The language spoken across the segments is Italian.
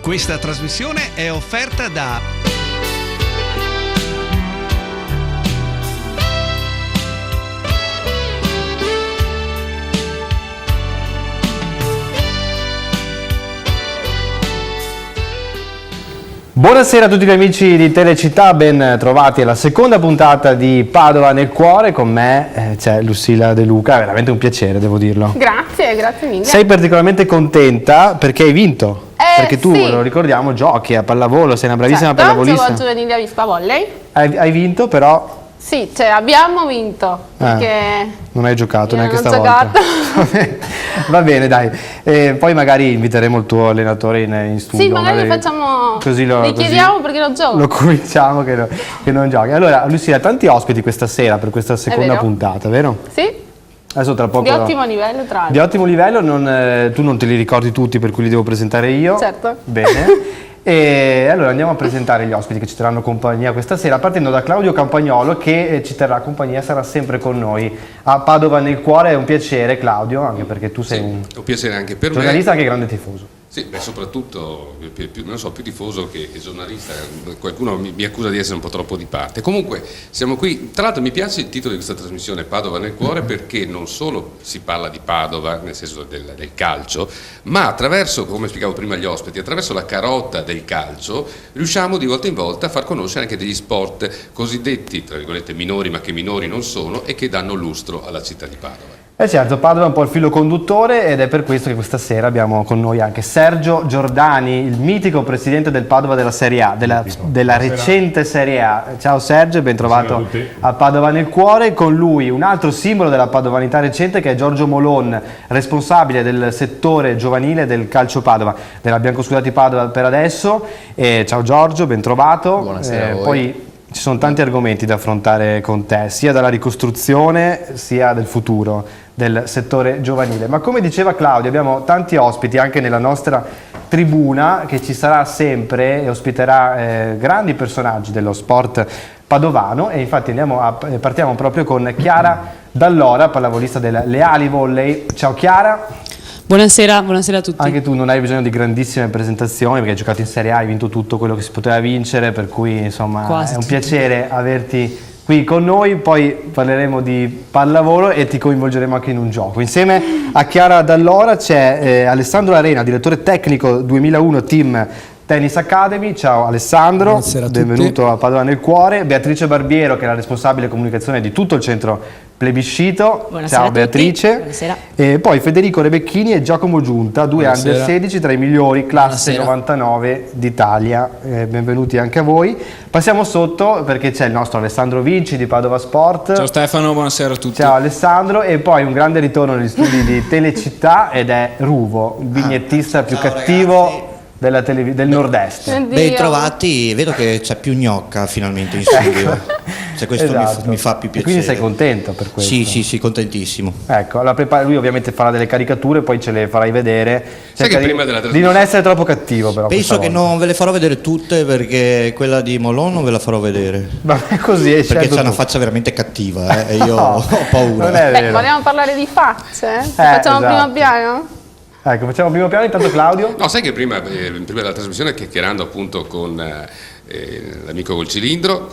Questa trasmissione è offerta da Buonasera a tutti gli amici di Telecittà, ben trovati alla seconda puntata di Padova nel cuore. Con me c'è Lucilla De Luca, è veramente un piacere, devo dirlo. Grazie mille. Sei particolarmente contenta perché hai vinto? Perché tu, sì. lo ricordiamo, giochi a pallavolo, sei una bravissima pallavolista. Gioco al giovanile a Vispa Volley. Hai vinto, però Sì, cioè abbiamo vinto, perché non hai giocato io neanche non ho stavolta. giocato. Va bene, dai. Poi magari inviteremo il tuo allenatore in studio. Sì, magari facciamo, gli chiediamo perché lo gioco. Lo convinciamo che non giochi. Allora, Lucilla, tanti ospiti questa sera per questa seconda vero. puntata, vero? Sì, Adesso tra poco. di ottimo livello tra Di l'altro. ottimo livello, tu non te li ricordi tutti, per cui li devo presentare io. Certo. Bene. E allora andiamo a presentare gli ospiti che ci terranno compagnia questa sera, partendo da Claudio Campagnolo, che ci terrà compagnia, sarà sempre con noi a Padova nel cuore. È un piacere, Claudio, anche perché tu sei un piacere anche per giornalista me. e anche grande tifoso. Sì, beh, soprattutto più tifoso che giornalista. Qualcuno mi accusa di essere un po' troppo di parte. Comunque siamo qui. Tra l'altro mi piace il titolo di questa trasmissione, Padova nel cuore, perché non solo si parla di Padova nel senso del calcio, ma attraverso, come spiegavo prima agli ospiti, attraverso la carota del calcio riusciamo di volta in volta a far conoscere anche degli sport cosiddetti, tra virgolette, minori, ma che minori non sono, e che danno lustro alla città di Padova. Certo, Padova è un po' il filo conduttore ed è per questo che questa sera abbiamo con noi anche Sergio Giordani, il mitico presidente del Padova della Serie A, della recente Serie A. Ciao Sergio, ben trovato a Padova nel cuore. Con lui un altro simbolo della padovanità recente, che è Giorgio Molon, responsabile del settore giovanile del calcio Padova, della Biancoscudati Padova per adesso. Ciao Giorgio, ben trovato. Buonasera a voi. Poi ci sono tanti argomenti da affrontare con te, sia dalla ricostruzione sia del futuro del settore giovanile. Ma come diceva Claudio, abbiamo tanti ospiti anche nella nostra tribuna, che ci sarà sempre e ospiterà grandi personaggi dello sport padovano, e infatti partiamo proprio con Chiara Dall'Ora, pallavolista del Leali Volley. Ciao Chiara. Buonasera a tutti. Anche tu non hai bisogno di grandissime presentazioni, perché hai giocato in Serie A, hai vinto tutto quello che si poteva vincere, per cui insomma Quasi è un tutto. piacere averti qui con noi. Poi parleremo di pallavolo e ti coinvolgeremo anche in un gioco. Insieme a Chiara Dall'Ora c'è Alessandro Arena, direttore tecnico 2001 Team Tennis Academy. Ciao Alessandro, Buonasera a tutti. benvenuto a Padova nel cuore. Beatrice Barbiero, che è la responsabile comunicazione di tutto il centro Plebiscito. Buonasera Ciao a tutti. Beatrice. Buonasera. E poi Federico Rebecchini e Giacomo Giunta, due Buonasera. under 16 tra i migliori, classe Buonasera. 99 d'Italia. Benvenuti anche a voi. Passiamo sotto perché c'è il nostro Alessandro Vinci di Padova Sport. Ciao Stefano, buonasera a tutti. Ciao Alessandro. E poi un grande ritorno negli studi di Telecittà, ed è Ruvo, il vignettista più ciao, cattivo del nord-est. Oddio. Ben trovati, vedo che c'è più gnocca finalmente in studio. Cioè, questo Esatto. mi fa più E piacere. quindi sei contento per questo? Sì, contentissimo. Ecco, lui ovviamente farà delle caricature, poi ce le farai vedere. Sai Cerca che prima della di non essere troppo cattivo, però. Penso che questa volta. non ve le farò vedere tutte, perché quella di Molon non ve la farò vedere. Vabbè, così è Perché scelto c'ha una tu. faccia veramente cattiva, e io No, ho paura. non è Beh, vero. vogliamo parlare di facce? Facciamo esatto. primo piano? Ecco, facciamo primo piano, intanto Claudio. No, sai che prima della trasmissione, chiacchierando appunto con l'amico col cilindro,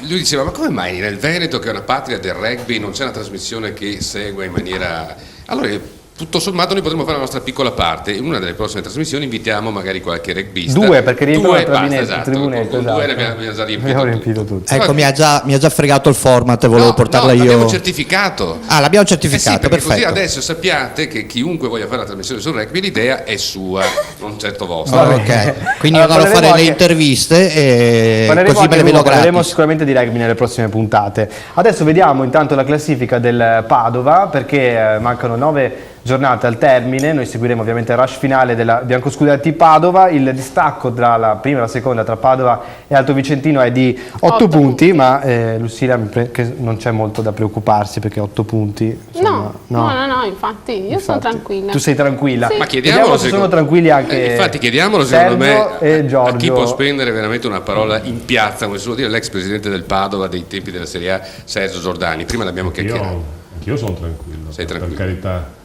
lui diceva: ma come mai nel Veneto, che è una patria del rugby, non c'è una trasmissione che segua in maniera... Allora, tutto sommato noi potremmo fare la nostra piccola parte. In una delle prossime trasmissioni invitiamo magari qualche rugbista. Due, perché riempiono la basta, tribunetta, con esatto. due ne abbiamo già Abbiamo riempito tutto. tutto. Ecco, mi ha già fregato il format, volevo portarla io. L'abbiamo certificato. Ah, l'abbiamo Sì, certificato, perché perfetto. così adesso sappiate che chiunque voglia fare la trasmissione sul rugby, l'idea è sua, non certo vostra. Ah, ok, quindi Allora, andrò a fare parleremo le anche- interviste e Parleremo così me anche le di vedo parleremo gratis. sicuramente di rugby nelle prossime puntate. Adesso vediamo intanto la classifica del Padova, perché mancano 9 giornate al termine. Noi seguiremo ovviamente il rush finale della Biancoscudati Padova. Il distacco tra la prima e la seconda, tra Padova e Alto Vicentino, è di 8 punti, ma Lucilla, che non c'è molto da preoccuparsi, perché 8 punti insomma, No, infatti, io sono tranquilla. Tu sei tranquilla. Sì. Ma Vediamo chiediamolo se sono tranquilli anche infatti chiediamolo secondo Sergio me e a Giorgio. chi può spendere veramente una parola in piazza, come si suol dire, l'ex presidente del Padova dei tempi della Serie A, Sergio Giordani. Prima l'abbiamo chiacchierato. Anch'io sono tranquillo, Sei per tranquillo. carità.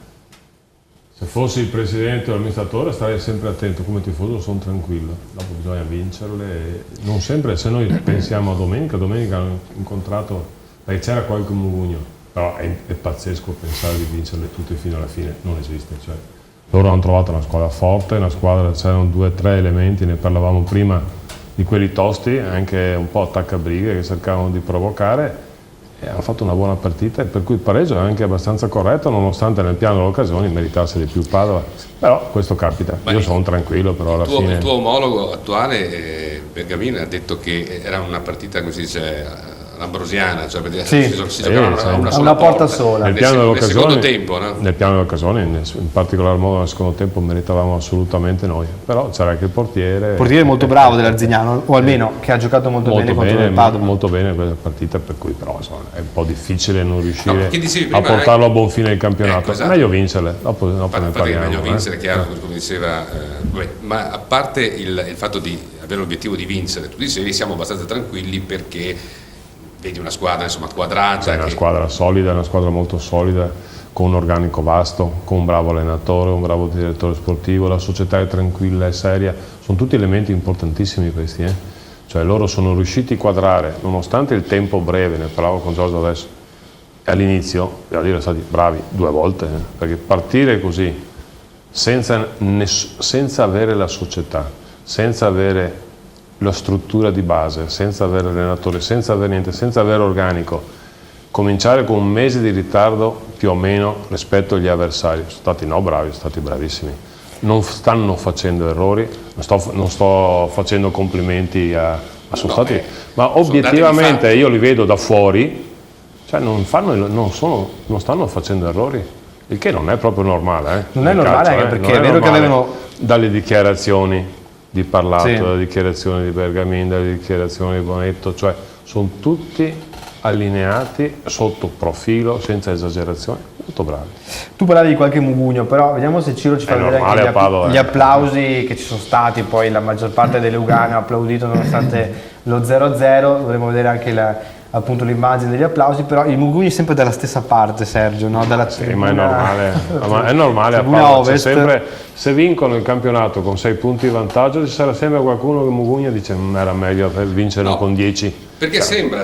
Se fossi il presidente o l'amministratore starei sempre attento, come tifoso sono tranquillo, dopo bisogna vincerle, non sempre, se noi pensiamo a domenica hanno incontrato, perché c'era qualche mugugno, però è pazzesco pensare di vincerle tutte fino alla fine, non esiste, cioè, loro hanno trovato una squadra forte, una squadra, c'erano 2 o 3 elementi, ne parlavamo prima di quelli tosti, anche un po' attaccabrighe che cercavano di provocare, e hanno fatto una buona partita, per cui il pareggio è anche abbastanza corretto, nonostante nel piano delle occasioni meritasse di più il Padova, però questo capita. Io sono tranquillo, però alla fine... Il tuo omologo attuale, Bergamin, ha detto che era una partita, come si dice, l'ambrosiana, cioè si giocava una porta sola. Nel piano delle occasioni, secondo tempo, no? Nel piano delle occasioni, in particolar modo nel secondo tempo, meritavamo assolutamente noi, però c'era anche il portiere. Il portiere molto bravo dell'Arzignano, o almeno che ha giocato molto bene contro il Padova. Molto bene quella partita, per cui però insomma, è un po' difficile non riuscire prima, a portarlo a buon fine il campionato. Esatto. Meglio vincerle, dopo ne parliamo. Meglio vincere, chiaro, come diceva, ma a parte il fatto di avere l'obiettivo di vincere, tu dicevi siamo abbastanza tranquilli perché vedi una squadra insomma quadrata. È una squadra solida, una squadra molto solida, con un organico vasto, con un bravo allenatore, un bravo direttore sportivo, la società è tranquilla e seria, sono tutti elementi importantissimi questi. Cioè loro sono riusciti a quadrare, nonostante il tempo breve, ne parlavo con Giorgio adesso, all'inizio, devo dire, sono stati bravi 2 volte, perché partire così, senza avere la società, senza avere la struttura di base, senza avere allenatore, senza avere niente, senza avere organico, cominciare con un mese di ritardo più o meno rispetto agli avversari, sono stati bravi, sono stati bravissimi, non stanno facendo errori, non sto facendo complimenti sono stati, ma obiettivamente io li vedo da fuori, cioè non stanno facendo errori, il che non è proprio normale. Non è normale, anche perché è vero che avevano dalle dichiarazioni di Parlato, dalle dichiarazioni di Bergamin, dalle dichiarazioni di Bonetto, cioè sono tutti allineati sotto profilo, senza esagerazione, molto bravi. Tu parlavi di qualche mugugno, però vediamo se Ciro ci fa vedere anche gli applausi che ci sono stati, poi la maggior parte delle Lugane ha applaudito nonostante lo 0-0, dovremmo vedere anche appunto l'immagine degli applausi, però i mugugni sempre dalla stessa parte, Sergio, no? Dalla ma è normale, è normale a Padova, sempre, se vincono il campionato con 6 punti di vantaggio ci sarà sempre qualcuno che mugugna e dice non era meglio vincere con 10. Perché sembra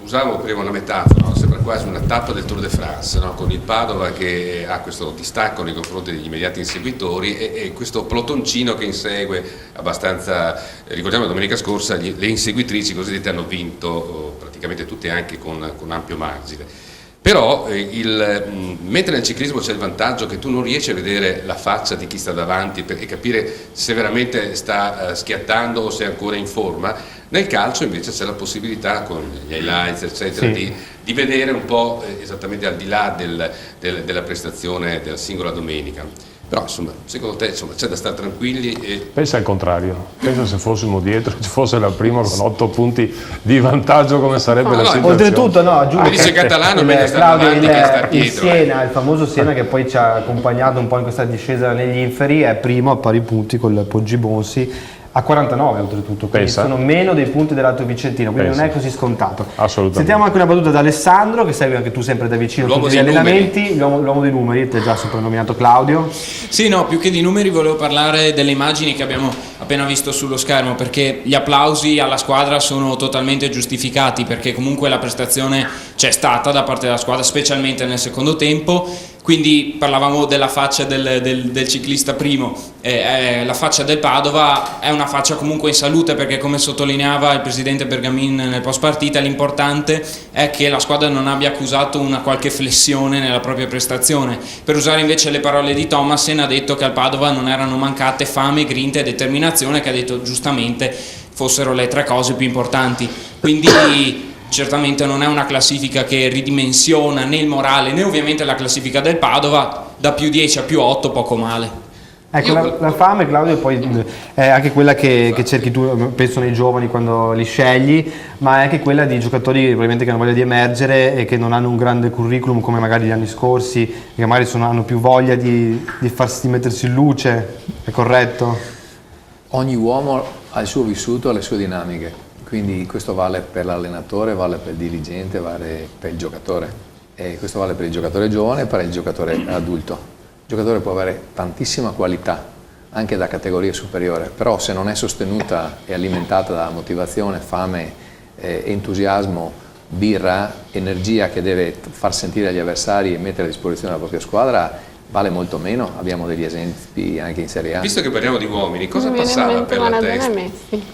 usavo prima una metafora, no? Sembra quasi una tappa del Tour de France, no? Con il Padova che ha questo distacco nei confronti degli immediati inseguitori e questo pelotoncino che insegue abbastanza, ricordiamo domenica scorsa le inseguitrici cosiddette hanno vinto praticamente tutte anche con ampio margine. Però mentre nel ciclismo c'è il vantaggio che tu non riesci a vedere la faccia di chi sta davanti e capire se veramente sta schiattando o se è ancora in forma, nel calcio invece c'è la possibilità con gli highlights eccetera di vedere un po' esattamente al di là della prestazione della singola domenica. Però insomma, secondo te c'è da stare tranquilli? Pensa al contrario, pensa se fossimo dietro, ci fosse la prima con 8 punti di vantaggio come sarebbe la situazione. Oltretutto Giulio, dice Catalano meglio stare avanti che stare dietro. Il famoso Siena che poi ci ha accompagnato un po' in questa discesa negli inferi è primo a pari punti con il Poggibonsi a 49 oltretutto, quindi sono meno dei punti dell'Alto Vicentino, quindi non è così scontato. Assolutamente. Sentiamo anche una battuta da Alessandro, che segui anche tu sempre da vicino tutti gli allenamenti, l'uomo dei numeri, ti è già soprannominato Claudio. Sì, no, più che di numeri volevo parlare delle immagini che abbiamo appena visto sullo schermo, perché gli applausi alla squadra sono totalmente giustificati, perché comunque la prestazione c'è stata da parte della squadra, specialmente nel secondo tempo. Quindi parlavamo della faccia del ciclista primo, la faccia del Padova è una faccia comunque in salute, perché come sottolineava il presidente Bergamin nel post partita, l'importante è che la squadra non abbia accusato una qualche flessione nella propria prestazione. Per usare invece le parole di Thomassen, ha detto che al Padova non erano mancate fame, grinta e determinazione, che ha detto giustamente fossero le 3 cose più importanti. Quindi certamente non è una classifica che ridimensiona né il morale né ovviamente la classifica del Padova, da più 10 a più 8 poco male. Ecco, la fame, Claudio, poi è anche quella che cerchi tu, penso, nei giovani quando li scegli, ma è anche quella di giocatori probabilmente che hanno voglia di emergere e che non hanno un grande curriculum come magari gli anni scorsi, che magari hanno più voglia di mettersi in luce, è corretto? Ogni uomo ha il suo vissuto, ha le sue dinamiche. Quindi questo vale per l'allenatore, vale per il dirigente, vale per il giocatore. E questo vale per il giocatore giovane e per il giocatore adulto. giocatore può avere tantissima qualità, anche da categoria superiore, però se non è sostenuta e alimentata da motivazione, fame, entusiasmo, birra, energia che deve far sentire agli avversari e mettere a disposizione la propria squadra, vale molto meno. Abbiamo degli esempi anche in Serie A. Visto che parliamo di uomini, cosa passava per la testa?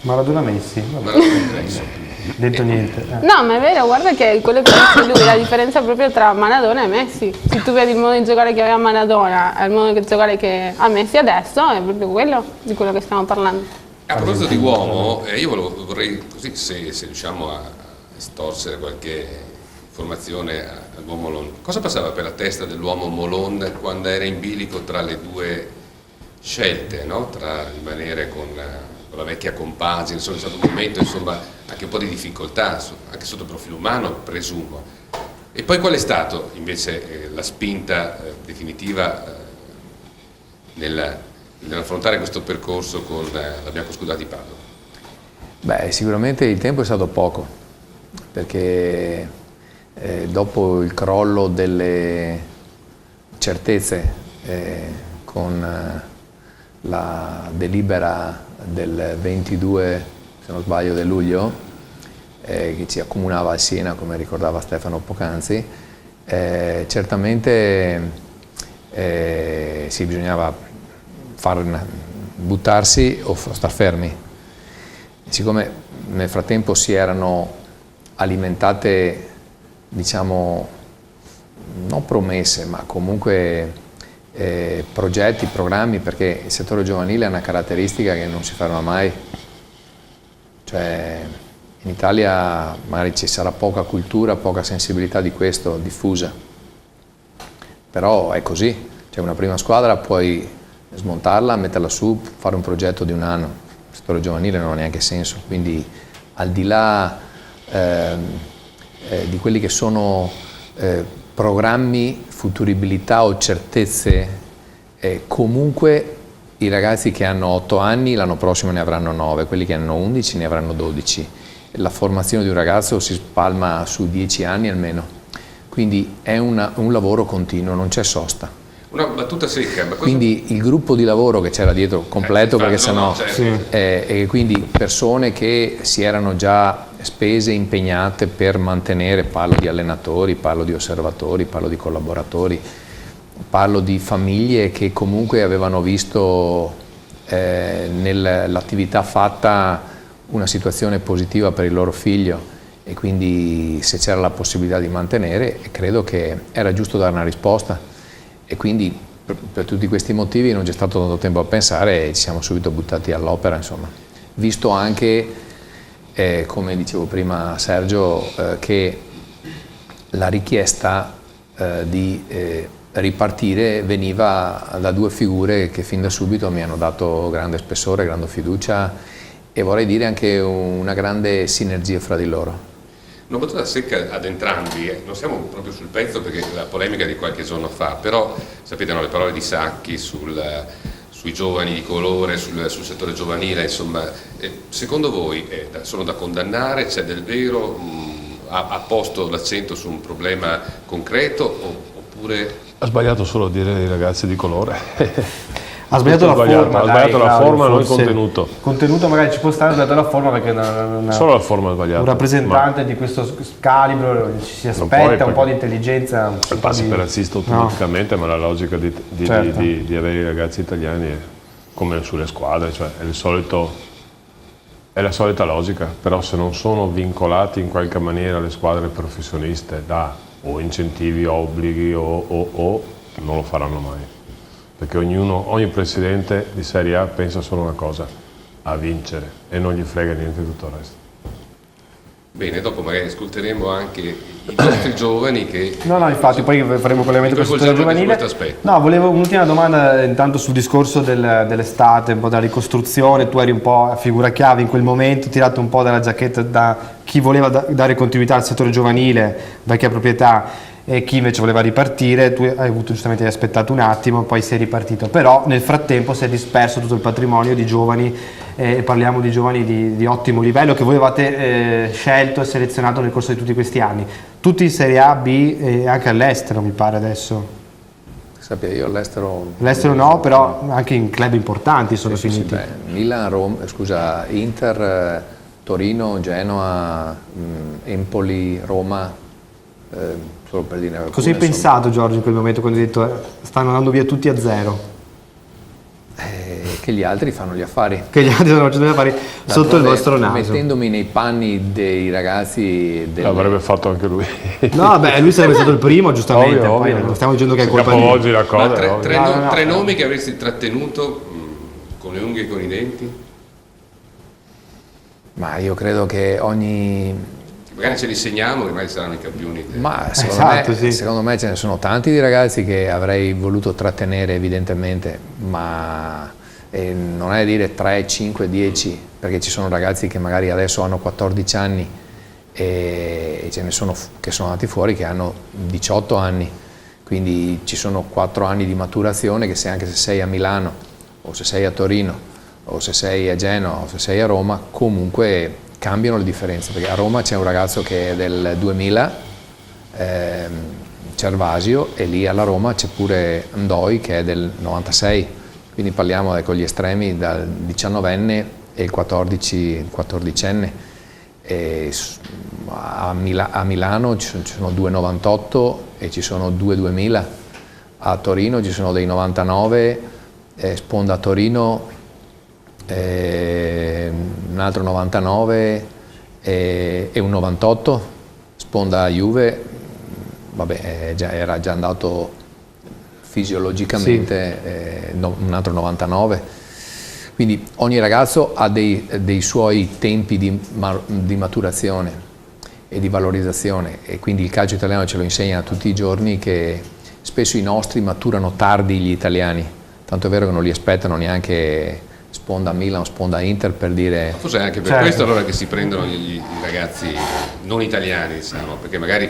Maradona Messi. Detto niente. No, ma è vero, guarda che quello che dice lui, la differenza proprio tra Maradona e Messi. Se tu vedi il modo di giocare che aveva Maradona e il modo di giocare che ha Messi adesso, è proprio quello di quello che stiamo parlando. A proposito di uomo, io vorrei, così se riusciamo a estorsere qualche informazione all'uomo Molon, cosa passava per la testa dell'uomo Molon quando era in bilico tra le due scelte, no? Tra rimanere con la vecchia compagine, insomma, è stato un momento, insomma, anche un po' di difficoltà, anche sotto il profilo umano, presumo. E poi qual è stato invece la spinta definitiva nell'affrontare questo percorso con la Biancoscudà di Padova? Beh, sicuramente il tempo è stato poco, perché dopo il crollo delle certezze con la delibera del 22, se non sbaglio, di luglio, che ci accomunava a Siena, come ricordava Stefano poc'anzi, certamente sì, bisognava buttarsi o star fermi. Siccome nel frattempo si erano alimentate, diciamo, non promesse, ma comunque progetti, programmi, perché il settore giovanile ha una caratteristica che non si ferma mai. Cioè, in Italia magari ci sarà poca cultura, poca sensibilità di questo diffusa, però è così. Cioè, una prima squadra puoi smontarla, metterla su, fare un progetto di un anno. Il settore giovanile non ha neanche senso, quindi al di là di quelli che sono programmi, futuribilità o certezze, comunque i ragazzi che hanno 8 anni l'anno prossimo ne avranno 9, quelli che hanno 11 ne avranno 12. La formazione di un ragazzo si spalma su 10 anni almeno, quindi è un lavoro continuo, non c'è sosta. Una battuta secca. Ma quindi il gruppo di lavoro che c'era dietro completo, perché sennò e quindi persone che si erano già spese, impegnate per mantenere, parlo di allenatori, parlo di osservatori, parlo di collaboratori, parlo di famiglie che comunque avevano visto nell'attività fatta una situazione positiva per il loro figlio, e quindi se c'era la possibilità di mantenere, credo che era giusto dare una risposta. E quindi per tutti questi motivi non c'è stato tanto tempo a pensare e ci siamo subito buttati all'opera, insomma. Visto anche, come dicevo prima a Sergio, che la richiesta di ripartire veniva da due figure che fin da subito mi hanno dato grande spessore, grande fiducia e vorrei dire anche una grande sinergia fra di loro. Una battuta secca ad entrambi, non siamo proprio sul pezzo perché la polemica di qualche giorno fa, però sapete, le parole di Sacchi sui giovani di colore, sul settore giovanile, insomma, secondo voi sono da condannare, c'è del vero, ha posto l'accento su un problema concreto oppure... Ha sbagliato solo a dire i ragazzi di colore. Ha sbagliato la forma, ha sbagliato la forma, non il contenuto. Contenuto magari ci può stare, ha sbagliato la forma perché solo la forma è sbagliata. Un rappresentante di questo calibro ci si aspetta un po' di intelligenza. Passi per razzista automaticamente, ma la logica di avere i ragazzi italiani è come sulle squadre, cioè è la solita logica, però se non sono vincolati in qualche maniera alle squadre professioniste da o incentivi, obblighi o non lo faranno mai. Perché ogni presidente di Serie A pensa solo una cosa, a vincere, e non gli frega niente tutto il resto. Bene, dopo magari ascolteremo anche i nostri giovani che... No, infatti, poi faremo collegamento con il settore giovanile. No, volevo un'ultima domanda intanto sul discorso dell'estate, un po' della ricostruzione. Tu eri un po' figura chiave in quel momento, tirato un po' dalla giacchetta da chi voleva dare continuità al settore giovanile, vecchia proprietà, e chi invece voleva ripartire. Tu hai avuto, giustamente, hai aspettato un attimo, poi sei ripartito, però nel frattempo si è disperso tutto il patrimonio di giovani, e parliamo di giovani di ottimo livello che voi avete scelto e selezionato nel corso di tutti questi anni, tutti in Serie A, B e anche all'estero mi pare adesso. sappia io all'estero... All'estero no, però anche in club importanti sono finiti. Milan, Roma, Inter, Torino, Genoa, Empoli, Roma, solo per dire alcune. Cosa hai pensato, Giorgio, in quel momento quando hai detto stanno andando via tutti a zero? Che gli altri fanno gli affari. Che gli altri stanno facendo gli affari sotto il vostro naso. Mettendomi nei panni dei ragazzi... L'avrebbe fatto anche lui. No, beh, lui sarebbe stato il primo, giustamente. Ovvio, Poi ovvio. stiamo dicendo che è colpa Capovolgi la cosa. Ma tre No. nomi che avresti trattenuto con le unghie e con i denti? Ma io credo che ogni... Magari ce li segniamo, che magari saranno i campioni. Ma secondo me ce ne sono tanti di ragazzi che avrei voluto trattenere evidentemente, ma non è dire 3, 5, 10, perché ci sono ragazzi che magari adesso hanno 14 anni e ce ne sono che sono andati fuori che hanno 18 anni, quindi ci sono 4 anni di maturazione che anche se sei a Milano o se sei a Torino o se sei a Genova o se sei a Roma comunque cambiano le differenze, perché a Roma c'è un ragazzo che è del 2000, Cervasio, e lì alla Roma c'è pure Ndoi che è del 96, quindi parliamo con gli estremi dal 19enne e il 14enne. A Milano ci sono 2,98 e ci sono 2,2000, a Torino ci sono dei 99, sponda a Torino un altro 99 e un 98, sponda Juve, vabbè era già andato fisiologicamente, un altro 99, quindi ogni ragazzo ha dei suoi tempi di maturazione e di valorizzazione, e quindi il calcio italiano ce lo insegna tutti i giorni che spesso i nostri maturano tardi gli italiani, tanto è vero che non li aspettano neanche sponda Milan, sponda Inter per dire... Forse è anche per questo allora che si prendono i ragazzi non italiani, diciamo, perché magari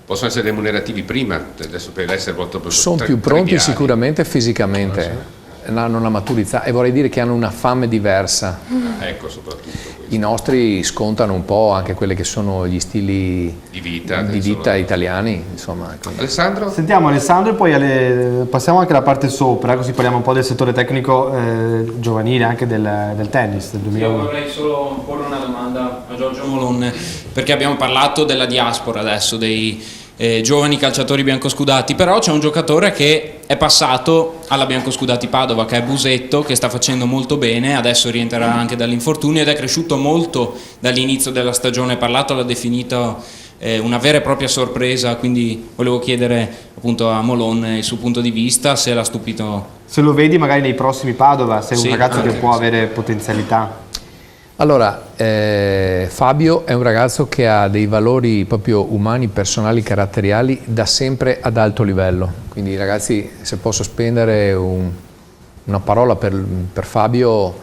possono essere remunerativi prima, adesso per essere proprio... Sono più pronti sicuramente fisicamente, hanno una maturità e vorrei dire che hanno una fame diversa. Ecco, soprattutto questo. I nostri scontano un po' anche quelli che sono gli stili di vita italiani, insomma. Alessandro? Sentiamo Alessandro e poi passiamo anche alla parte sopra, così parliamo un po' del settore tecnico giovanile, anche del tennis del 2001. Io vorrei solo porre una domanda a Giorgio Molon, perché abbiamo parlato della diaspora adesso, dei giovani calciatori biancoscudati, però c'è un giocatore che è passato alla Biancoscudati Padova, che è Busetto, che sta facendo molto bene, adesso rientrerà anche dall'infortunio ed è cresciuto molto dall'inizio della stagione, parlato, l'ha definito una vera e propria sorpresa, quindi volevo chiedere appunto a Molon il suo punto di vista, se l'ha stupito. Se lo vedi magari nei prossimi Padova, sei un ragazzo che può avere potenzialità. Allora, Fabio è un ragazzo che ha dei valori proprio umani, personali, caratteriali da sempre ad alto livello. Quindi ragazzi, se posso spendere una parola per Fabio,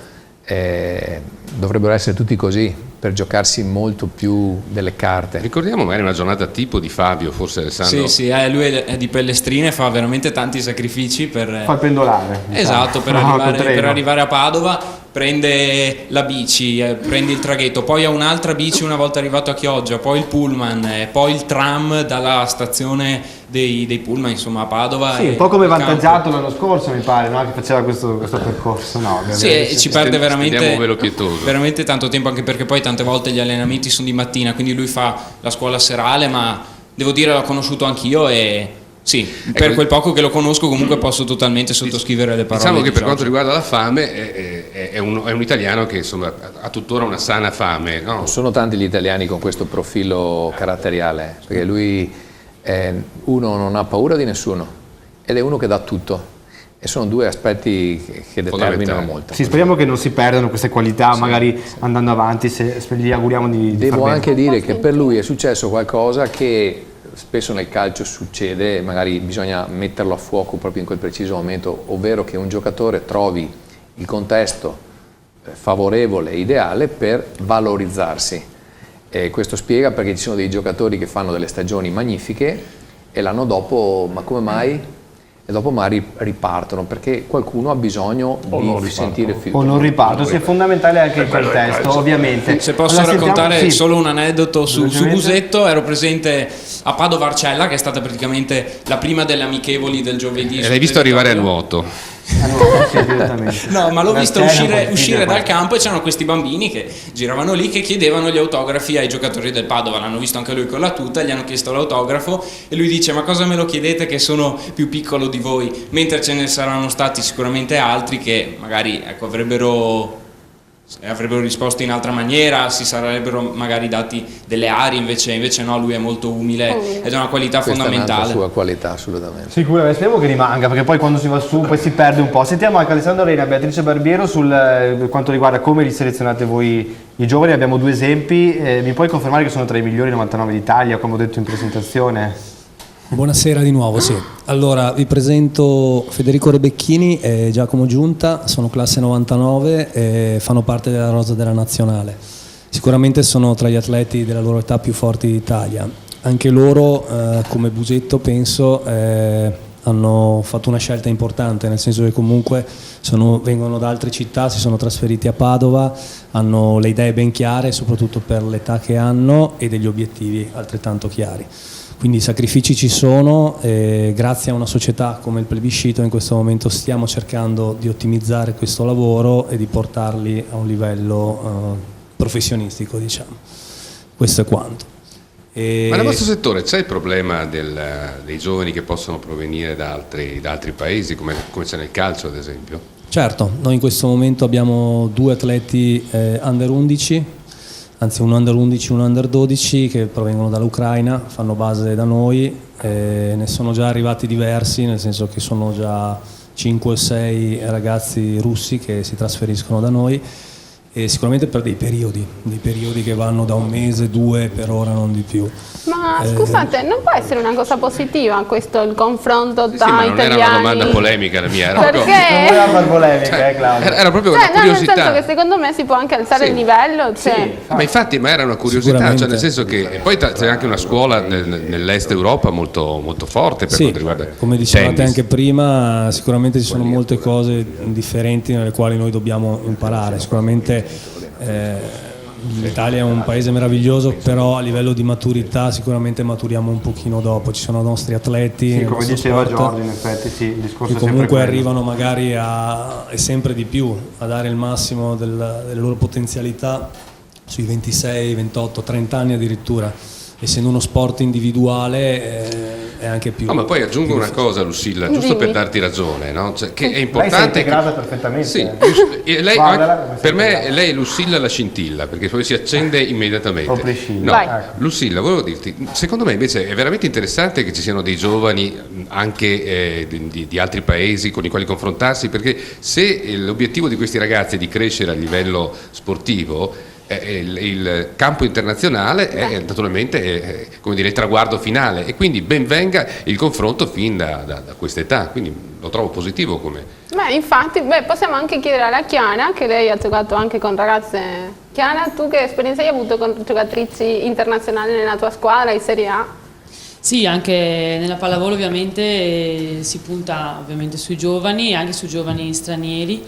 dovrebbero essere tutti così, per giocarsi molto più delle carte. Ricordiamo magari una giornata tipo di Fabio, forse Alessandro. Sì, lui è di Pellestrina e fa veramente tanti sacrifici per... Fa il pendolare. Esatto, per arrivare a Padova. Prende la bici, prende il traghetto, poi ha un'altra bici una volta arrivato a Chioggia, poi il pullman, poi il tram dalla stazione dei pullman, insomma, a Padova. Sì, un po' come Vantaggiato l'anno scorso, mi pare, no? Che faceva questo percorso. No, sì, e ci perde veramente tanto tempo, anche perché poi tante volte gli allenamenti sono di mattina, quindi lui fa la scuola serale, ma devo dire l'ho conosciuto anch'io e... Sì, per quel poco che lo conosco comunque posso totalmente sottoscrivere le parole. Diciamo che per quanto riguarda la fame è un italiano che insomma ha tuttora una sana fame, no? Non sono tanti gli italiani con questo profilo caratteriale, perché lui uno non ha paura di nessuno ed è uno che dà tutto. E sono due aspetti che determinano molto. Sì, speriamo che non si perdano queste qualità, magari andando avanti, se gli auguriamo di Devo anche dire che per lui è successo qualcosa che spesso nel calcio succede, magari bisogna metterlo a fuoco proprio in quel preciso momento, ovvero che un giocatore trovi il contesto favorevole, ideale per valorizzarsi. E questo spiega perché ci sono dei giocatori che fanno delle stagioni magnifiche e l'anno dopo, ma come mai? e dopo magari ripartono, perché qualcuno ha bisogno di sentire o non ripartono. Sì, è fondamentale anche il contesto, ovviamente. Se posso Allora, raccontare sì. solo un aneddoto su Busetto, ero presente a Padova Arcella, che è stata praticamente la prima delle amichevoli del giovedì. E l'hai visto arrivare a nuoto? No, ma l'ho visto uscire dal campo e c'erano questi bambini che giravano lì, che chiedevano gli autografi ai giocatori del Padova. L'hanno visto anche lui con la tuta, gli hanno chiesto l'autografo e lui dice: ma cosa me lo chiedete che sono più piccolo di voi? Mentre ce ne saranno stati sicuramente altri che magari avrebbero risposto in altra maniera, si sarebbero magari dati delle arie, invece no, lui è molto umile ed è una qualità fondamentale. È la sua qualità, assolutamente. Sicuramente, speriamo che rimanga, perché poi quando si va su poi si perde un po'. Sentiamo anche Alessandro Reina e Beatrice Barbiero per quanto riguarda come li selezionate voi i giovani. Abbiamo 2 esempi, mi puoi confermare che sono tra i migliori 99 d'Italia, come ho detto in presentazione? Buonasera di nuovo, sì. Allora, vi presento Federico Rebecchini e Giacomo Giunta, sono classe 99 e fanno parte della rosa della nazionale. Sicuramente sono tra gli atleti della loro età più forti d'Italia. Anche loro, come Busetto, penso, hanno fatto una scelta importante, nel senso che comunque vengono da altre città, si sono trasferiti a Padova, hanno le idee ben chiare, soprattutto per l'età che hanno, e degli obiettivi altrettanto chiari. Quindi i sacrifici ci sono e grazie a una società come il Plebiscito in questo momento stiamo cercando di ottimizzare questo lavoro e di portarli a un livello professionistico, diciamo. Questo è quanto. Ma nel vostro settore c'è il problema dei giovani che possono provenire da altri paesi, come c'è nel calcio ad esempio? Certo, noi in questo momento abbiamo 2 atleti under 11, anzi un under 11 e un under 12 che provengono dall'Ucraina, fanno base da noi, ne sono già arrivati diversi, nel senso che sono già 5 o 6 ragazzi russi che si trasferiscono da noi, e sicuramente per dei periodi che vanno da 1 mese, 2, per ora non di più. Ma scusate, non può essere una cosa positiva questo, il confronto tra ma non italiani? era una domanda polemica la mia, era perché? Non voleva far polemica, Claudia. Era proprio una No, curiosità. nel senso che secondo me si può anche alzare il livello. Ma infatti, era una curiosità, cioè nel senso che e poi c'è anche una scuola nell'est Europa molto, molto forte per quanto riguarda come dicevate tennis. anche prima, sicuramente ci sono molte cose differenti nelle quali noi dobbiamo imparare. Sicuramente l'Italia è un paese meraviglioso, però a livello di maturità sicuramente maturiamo un pochino dopo. Ci sono nostri atleti, Sì, come diceva sport, Giorgio, in effetti sì, il discorso che è sempre comunque quello. arrivano magari e sempre di più a dare il massimo delle loro potenzialità sui 26, 28, 30 anni addirittura. Essendo uno sport individuale è anche più... No, ma poi aggiungo una cosa, Lucilla, giusto per darti ragione, no? Cioè, che è importante... Lei si è integrata perfettamente. Sì, lei, per me lei è Lucilla la scintilla, perché poi si accende immediatamente. No, Lucilla, volevo dirti, secondo me invece è veramente interessante che ci siano dei giovani anche di altri paesi con i quali confrontarsi, perché se l'obiettivo di questi ragazzi è di crescere a livello sportivo, il campo internazionale è naturalmente come dire, il traguardo finale, e quindi ben venga il confronto fin da questa età, quindi lo trovo positivo come... Infatti, possiamo anche chiedere alla Chiara, che lei ha giocato anche con ragazze. Chiara, tu che esperienza hai avuto con giocatrici internazionali nella tua squadra in Serie A? Sì, anche nella pallavolo ovviamente si punta ovviamente sui giovani e anche sui giovani stranieri.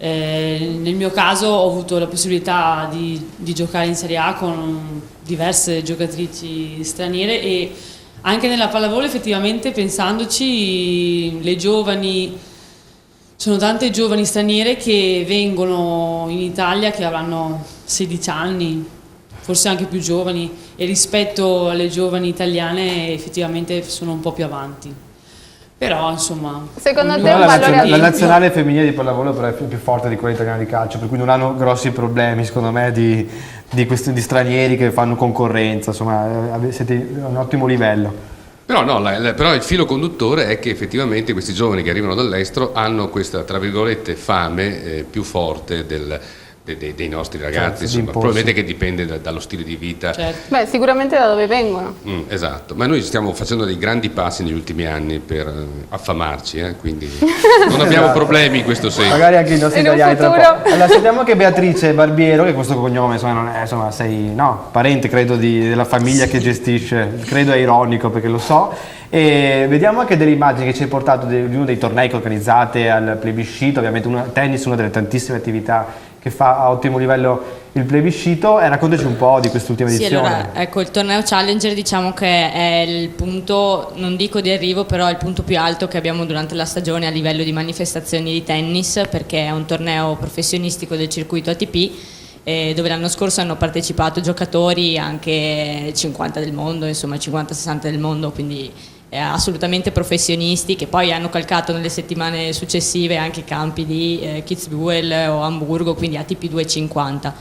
Nel mio caso ho avuto la possibilità di giocare in Serie A con diverse giocatrici straniere, e anche nella pallavolo effettivamente, pensandoci, le giovani, sono tante giovani straniere che vengono in Italia che avranno 16 anni, forse anche più giovani, e rispetto alle giovani italiane effettivamente sono un po' più avanti. Però insomma, secondo te la nazionale femminile di pallavolo però è più forte di quella italiana di calcio, per cui non hanno grossi problemi secondo me di stranieri che fanno concorrenza, insomma siete a un ottimo livello. Però, però il filo conduttore è che effettivamente questi giovani che arrivano dall'estero hanno questa, tra virgolette, fame più forte dei nostri ragazzi, Certo, insomma, probabilmente che dipende dallo stile di vita. Certo. Beh, sicuramente da dove vengono. Esatto, ma noi stiamo facendo dei grandi passi negli ultimi anni per affamarci, quindi non abbiamo problemi in questo senso. Magari anche i nostri In un italiani tra un po'. futuro. Allora, sappiamo che Beatrice Barbiero, che questo cognome insomma, non è, insomma, sei parente credo della famiglia che gestisce, credo è ironico perché lo so. E vediamo anche delle immagini che ci hai portato di uno dei tornei che organizzate al plebiscito, ovviamente tennis, una delle tantissime attività che fa a ottimo livello il plebiscito, e raccontaci un po' di quest'ultima edizione. Allora, ecco, il torneo Challenger diciamo che è il punto, non dico di arrivo, però è il punto più alto che abbiamo durante la stagione a livello di manifestazioni di tennis, perché è un torneo professionistico del circuito ATP, dove l'anno scorso hanno partecipato giocatori anche 50 del mondo, insomma 50-60 del mondo, quindi assolutamente professionisti, che poi hanno calcato nelle settimane successive anche i campi di Kitzbühel o Amburgo, quindi ATP 250.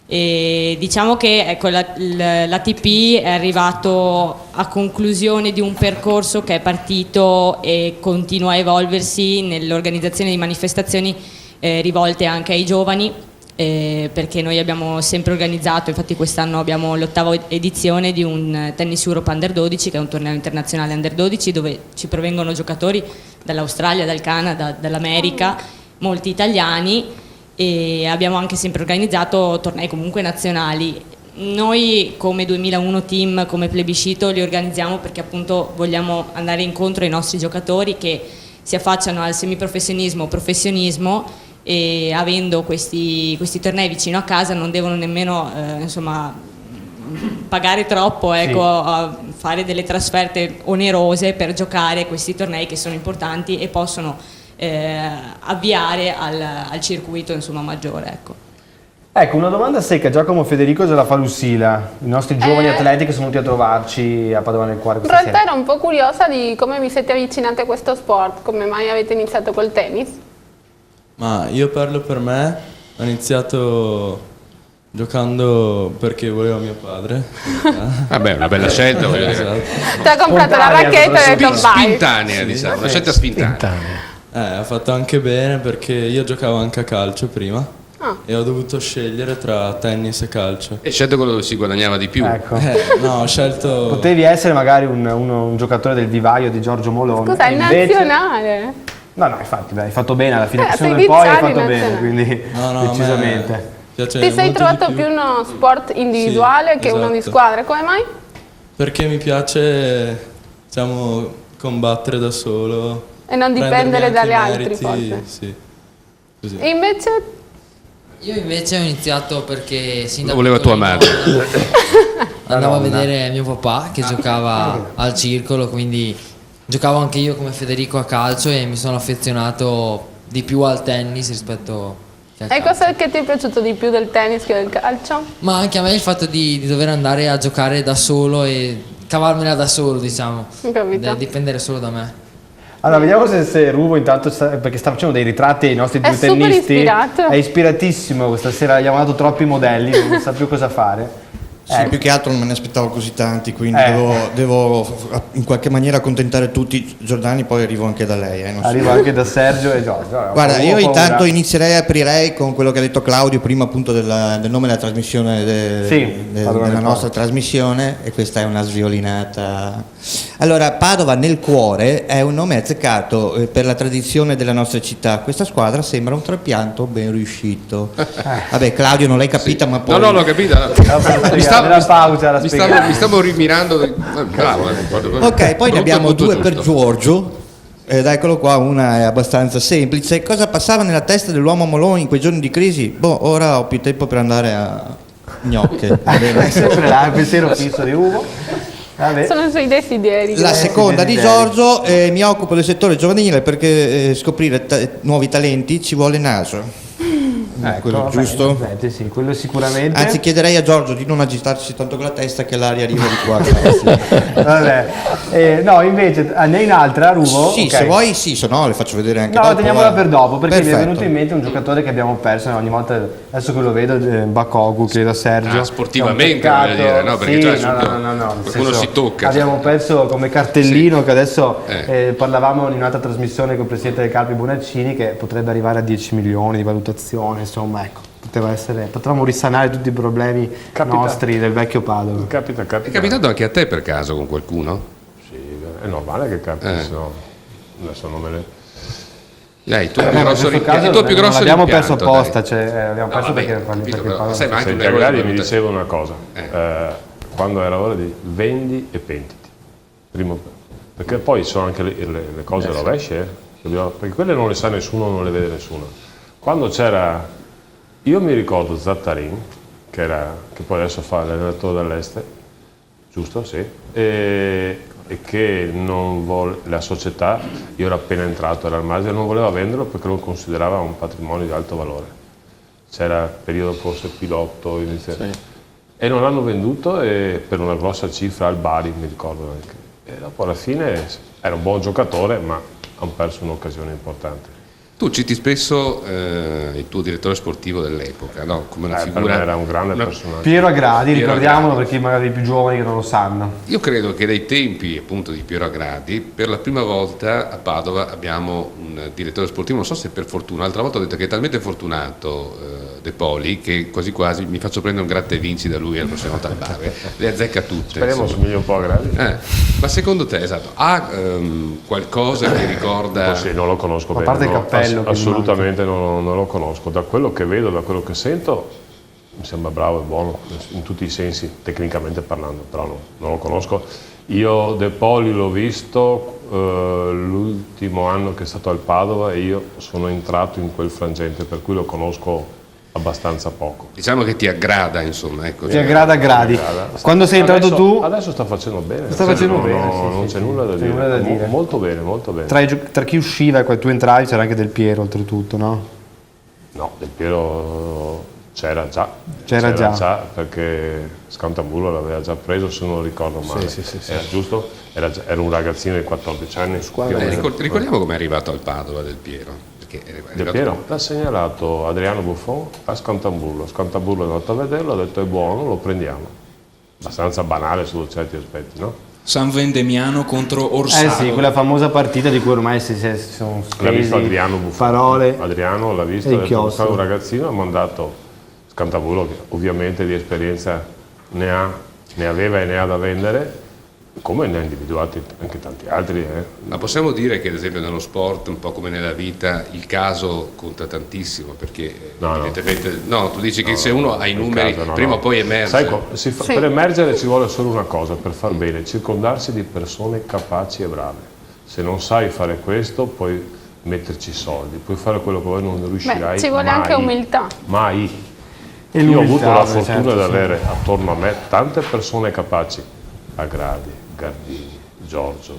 E diciamo che ecco, l'ATP è arrivato a conclusione di un percorso che è partito e continua a evolversi nell'organizzazione di manifestazioni rivolte anche ai giovani, perché noi abbiamo sempre organizzato, infatti quest'anno abbiamo l'8ª edizione di un Tennis Europe Under 12, che è un torneo internazionale Under 12 dove ci provengono giocatori dall'Australia, dal Canada, dall'America, molti italiani, e abbiamo anche sempre organizzato tornei comunque nazionali. Noi come 2001 team, come plebiscito, li organizziamo perché appunto vogliamo andare incontro ai nostri giocatori che si affacciano al semiprofessionismo o professionismo, e avendo questi tornei vicino a casa non devono nemmeno pagare troppo, ecco, a fare delle trasferte onerose per giocare questi tornei che sono importanti e possono avviare al circuito maggiore, ecco. Ecco, una domanda secca, Giacomo Federico della Falusila, i nostri giovani atleti che sono venuti a trovarci a Padova nel Cuore In questa realtà sera. ero un po' curiosa di come vi siete avvicinati a questo sport, come mai avete iniziato col tennis? Ma io parlo per me, ho iniziato giocando perché voleva mio padre. Vabbè, una bella scelta, voglio dire. Esatto. Ti ha comprato la racchetta e ha detto vai. Spintanea, diciamo, una scelta spintanea. Ha fatto anche bene perché io giocavo anche a calcio prima e ho dovuto scegliere tra tennis e calcio. E scelto quello dove si guadagnava di più. Ecco. No, ho scelto... Potevi essere magari un giocatore del vivaio di Giorgio Molone. Scusa, è e invece... nazionale. No, infatti, hai fatto bene alla fine, a poi 16 hai anni fatto bene, nazionale. quindi No, decisamente. Ti sei trovato più uno sport individuale che uno di esatto. squadra, come mai? Perché mi piace, combattere da solo. E non dipendere prendermi dalle anche i altre meriti, cose. Sì, così. E invece Io invece ho iniziato perché sin da Lo voleva tua piccolino madre. andavo a Madonna. vedere mio papà che giocava al circolo, quindi giocavo anche io come Federico a calcio e mi sono affezionato di più al tennis rispetto che al e calcio. cosa che ti è piaciuto di più del tennis che del calcio? Ma anche a me il fatto di dover andare a giocare da solo e cavarmela da solo, diciamo, Ho capito. dipendere solo da me. Allora, vediamo se Ruvo intanto, perché sta facendo dei ritratti ai nostri È due super tennisti. ispirato. È ispiratissimo, questa sera gli abbiamo dato troppi modelli, non sa più cosa fare. Sì, più che altro non me ne aspettavo così tanti, quindi Eh. devo in qualche maniera accontentare tutti. Giordani, poi arrivo anche da lei. Non so. Arrivo anche da Sergio e Giorgio. Guarda, Ho io paura. intanto aprirei con quello che ha detto Claudio prima, appunto del nome della trasmissione, della nostra trasmissione, e questa è una sviolinata. Allora, Padova nel Cuore è un nome azzeccato per la tradizione della nostra città. Questa squadra sembra un trapianto ben riuscito. Vabbè, Claudio non l'hai capita, ma poi... No, l'ho capita. Mi stavo rimirando. Bravo. Ok, poi ne abbiamo due per Giorgio. Ed eccolo qua, una è abbastanza semplice. Cosa passava nella testa dell'uomo Moloni in quei giorni di crisi? Boh, ora ho più tempo per andare a gnocche. Va bene? Sempre là, il pensiero fisso di Ugo. Vabbè. Sono i suoi desideri. La seconda di Giorgio, mi occupo del settore giovanile perché scoprire nuovi talenti ci vuole naso. Quello vabbè, giusto? Sì, quello sicuramente. Anzi, chiederei a Giorgio di non agitarsi tanto con la testa che l'aria arriva di qua. Vabbè. No, invece, ne in altra, Ruvo? Sì, Ok. se vuoi, sì, se no le faccio vedere anche No, dopo. teniamola per dopo, perché mi è Perfetto. venuto in mente un giocatore che abbiamo perso ogni volta, adesso che lo vedo, Bakogu, chiedo a Sergio. Sportivamente, È un peccato. voglio dire, no? Perché Sì, cioè, no, subito no, nel qualcuno senso, si tocca. Abbiamo perso come cartellino che adesso parlavamo in un'altra trasmissione con il presidente del Carpi Bonaccini che potrebbe arrivare a 10 milioni di valutazione, insomma, ecco. potevamo risanare tutti i problemi nostri del vecchio Padova. Capita. È capitato anche a te per caso con qualcuno? Sì, è normale che capiti, se no adesso non me ne... Il tuo più grosso non l'abbiamo perso rimpianto, apposta, abbiamo perso perché sai, ma anche Senti, Agradi mi diceva una cosa, quando era ora di vendi e pentiti, perché poi sono anche le cose rovesce, perché quelle non le sa nessuno, non le vede nessuno. Quando c'era, io mi ricordo Zattarin, che poi adesso fa l'allenatore dell'Este, giusto? Sì. E che la società, io ero appena entrato, era al Masio, non voleva venderlo perché lo considerava un patrimonio di alto valore. C'era periodo forse Pilotto, e non l'hanno venduto per una grossa cifra al Bari, mi ricordo anche. E dopo alla fine era un buon giocatore, ma hanno perso un'occasione importante. Tu citi spesso il tuo direttore sportivo dell'epoca, no? Come una figura. Per me era un grande personaggio. Piero Agradi, ricordiamolo perché magari i più giovani che non lo sanno. Io credo che dai tempi appunto di Piero Agradi, per la prima volta a Padova abbiamo un direttore sportivo, non so se per fortuna, l'altra volta ho detto che è talmente fortunato De Poli che quasi quasi mi faccio prendere un gratta e vinci da lui al prossimo volta al bar, le azzecca tutte. Speriamo somiglia un po' a Agradi. Ma secondo te, ha qualcosa che ricorda? Sì, non lo conosco bene. A parte il cappello. Assolutamente non lo conosco. Da quello che vedo, da quello che sento, mi sembra bravo e buono in tutti i sensi, tecnicamente parlando, però non lo conosco. Io De Poli l'ho visto l'ultimo anno che è stato al Padova e io sono entrato in quel frangente, per cui lo conosco abbastanza poco. Diciamo che ti aggrada, insomma. Ecco. Ti aggrada Agradi. Quando sei entrato tu? Adesso sta facendo bene. Non c'è nulla da dire. Molto bene, molto bene. Tra chi usciva e quando tu entravi c'era anche Del Piero, oltretutto, no? No, Del Piero c'era già. C'era già. Perché Scantamburlo l'aveva già preso, se non ricordo male. Sì. Era giusto? Era un ragazzino di 14 anni. Ricordiamo come è arrivato al Padova Del Piero. Del Piero l'ha segnalato Adriano Buffon a Scantamburlo. Scantamburlo è andato a vederlo, ha detto è buono, lo prendiamo. Abbastanza banale su certi aspetti, no? San Vendemiano contro Orsaro. Sì, quella famosa partita di cui ormai si sono spesi. L'ha visto Adriano Buffon. Parole. Adriano l'ha visto, ha detto un ragazzino, ha mandato Scantamburlo, che ovviamente di esperienza ne aveva e ne ha da vendere, come ne ha individuati anche tanti altri. Ma possiamo dire che ad esempio nello sport, un po' come nella vita, il caso conta tantissimo, perché evidentemente tu dici che se uno ha i numeri prima o poi emerge. Sai, per emergere ci vuole solo una cosa, per far bene, circondarsi di persone capaci e brave. Se non sai fare questo puoi metterci soldi, puoi fare quello che vuoi, non riuscirai. Ci vuole anche umiltà. Mai. Io ho avuto la fortuna di avere attorno a me tante persone capaci, Agradi, Gardini, Giorgio,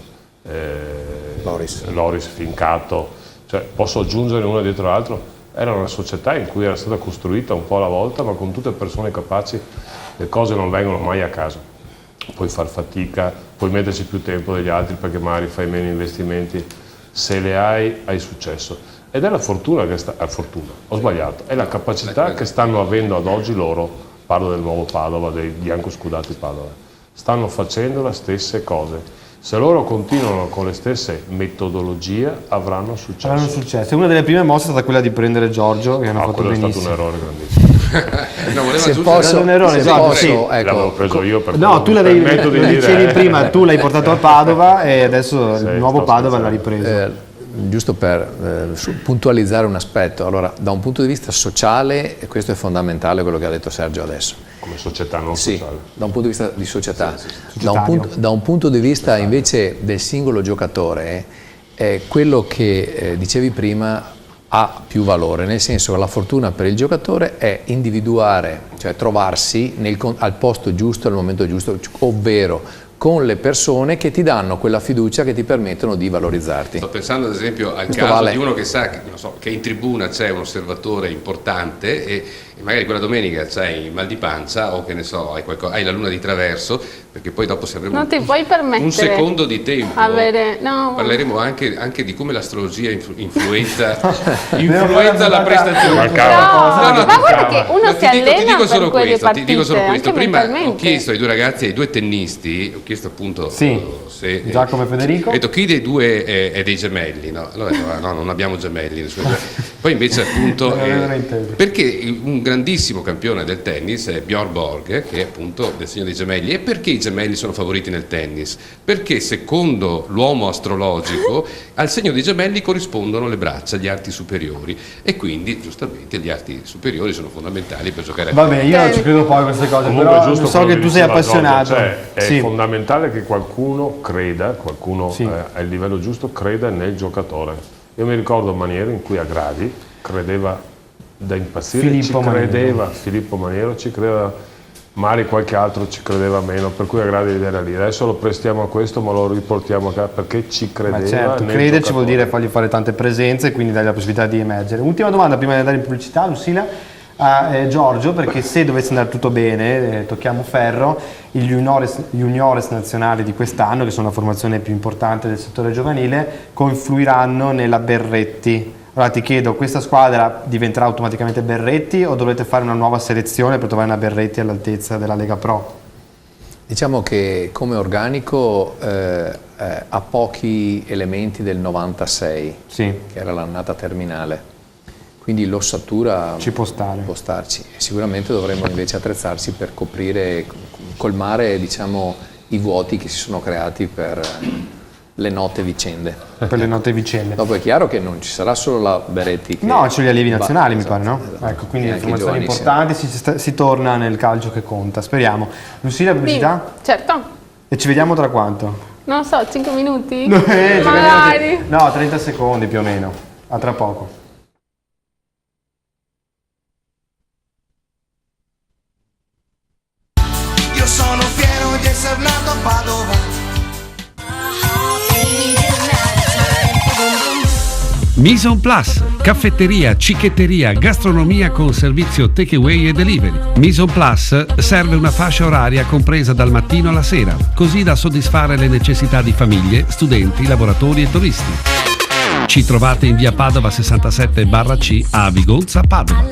Loris Fincato, cioè posso aggiungere uno dietro l'altro. Era una società in cui era stata costruita un po' alla volta, ma con tutte persone capaci. Le cose non vengono mai a caso, puoi far fatica, puoi metterci più tempo degli altri perché magari fai meno investimenti, se le hai successo. Ed è la fortuna ho sbagliato, è la capacità che stanno avendo ad oggi loro, parlo del nuovo Padova, dei biancoscudati Padova, stanno facendo le stesse cose. Se loro continuano con le stesse metodologie avranno successo. E una delle prime mosse è stata quella di prendere Giorgio, che hanno fatto benissimo. È stato un errore grandissimo. Se posso, un errore, l'avevo preso io per tu dicevi prima, tu l'hai portato a Padova e adesso il nuovo Padova l'ha ripreso. Giusto per puntualizzare un aspetto, allora da un punto di vista sociale, e questo è fondamentale quello che ha detto Sergio adesso. Come società, non sociale. Da un punto di vista di società. Da un punto di vista invece del singolo giocatore, quello che dicevi prima ha più valore, nel senso che la fortuna per il giocatore è individuare, cioè trovarsi al posto giusto, al momento giusto, ovvero con le persone che ti danno quella fiducia che ti permettono di valorizzarti. Sto pensando ad esempio al caso di uno che sa che in tribuna c'è un osservatore importante e magari quella domenica c'hai il mal di pancia o che ne so, hai la luna di traverso, perché poi dopo se avremo non ti puoi permettere un secondo di tempo parleremo anche di come l'astrologia influenza la prestazione. Ma guarda che uno si allena per quelle partite. Ti dico solo questo. Prima ho chiesto ai due ragazzi, ai due tennisti, ho chiesto appunto se Giacomo e Federico, ho detto chi dei due è dei gemelli, no? Allora no, non abbiamo gemelli. Poi invece appunto perché un un grandissimo campione del tennis è Björn Borg, che è appunto del segno dei gemelli. E perché i gemelli sono favoriti nel tennis? Perché secondo l'uomo astrologico al segno dei gemelli corrispondono le braccia, gli arti superiori, e quindi giustamente gli arti superiori sono fondamentali per giocare a Vabbè, io non ci credo poi a queste cose. Comunque però è giusto so che tu sei appassionato. È fondamentale che qualcuno creda, a livello giusto creda nel giocatore. Io mi ricordo Maniero in cui a Gradi credeva da impazzire, Filippo Maniero ci credeva, Mari qualche altro ci credeva meno, per cui a Gradi era lì. Adesso lo prestiamo a questo, ma lo riportiamo a casa perché ci credeva. Ma certo, crederci vuol dire fargli fare tante presenze e quindi dargli la possibilità di emergere. Ultima domanda prima di andare in pubblicità, Lucilla, a Giorgio, perché se dovesse andare tutto bene, tocchiamo ferro, gli juniores nazionali di quest'anno, che sono la formazione più importante del settore giovanile, confluiranno nella Berretti. Allora ti chiedo, questa squadra diventerà automaticamente Berretti o dovete fare una nuova selezione per trovare una Berretti all'altezza della Lega Pro? Diciamo che come organico ha pochi elementi del 96, che era l'annata terminale, quindi l'ossatura ci può starci. Sicuramente dovremmo invece attrezzarsi per colmare diciamo, i vuoti che si sono creati per le note vicende. Per le note vicende. Dopo è chiaro che non ci sarà solo la Berretti. No, ci sono gli allievi nazionali, mi pare, no? Ecco, quindi le informazioni importanti, si torna nel calcio che conta, speriamo. Lucilla, pubblicità? Certo. E ci vediamo tra quanto? Non so, 5 minuti? Magari. No, 30 secondi più o meno. A tra poco. Io sono fiero di essere nato a Padova. Mise en Place, caffetteria, cicchetteria, gastronomia con servizio takeaway e delivery. Mise en Place serve una fascia oraria compresa dal mattino alla sera, così da soddisfare le necessità di famiglie, studenti, lavoratori e turisti. Ci trovate in via Padova 67/C a Vigonza, Padova.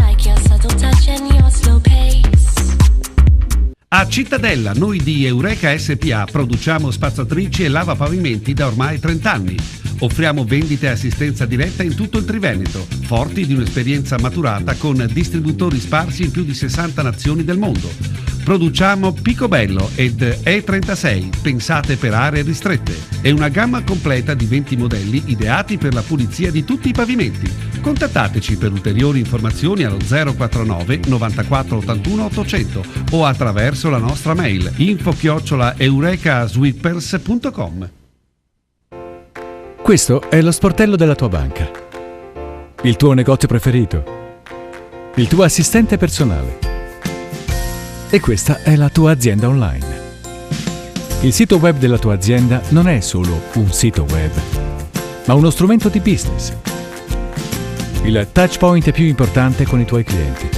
A Cittadella, noi di Eureka SPA produciamo spazzatrici e lavapavimenti da ormai 30 anni. Offriamo vendite e assistenza diretta in tutto il Triveneto, forti di un'esperienza maturata con distributori sparsi in più di 60 nazioni del mondo. Produciamo Picobello ed E36, pensate per aree ristrette, e una gamma completa di 20 modelli ideati per la pulizia di tutti i pavimenti. Contattateci per ulteriori informazioni allo 049 94 81 800 o attraverso la nostra mail info@eurekasweepers.com. Questo è lo sportello della tua banca, il tuo negozio preferito, il tuo assistente personale. E questa è la tua azienda online. Il sito web della tua azienda non è solo un sito web, ma uno strumento di business. Il touch point più importante con i tuoi clienti.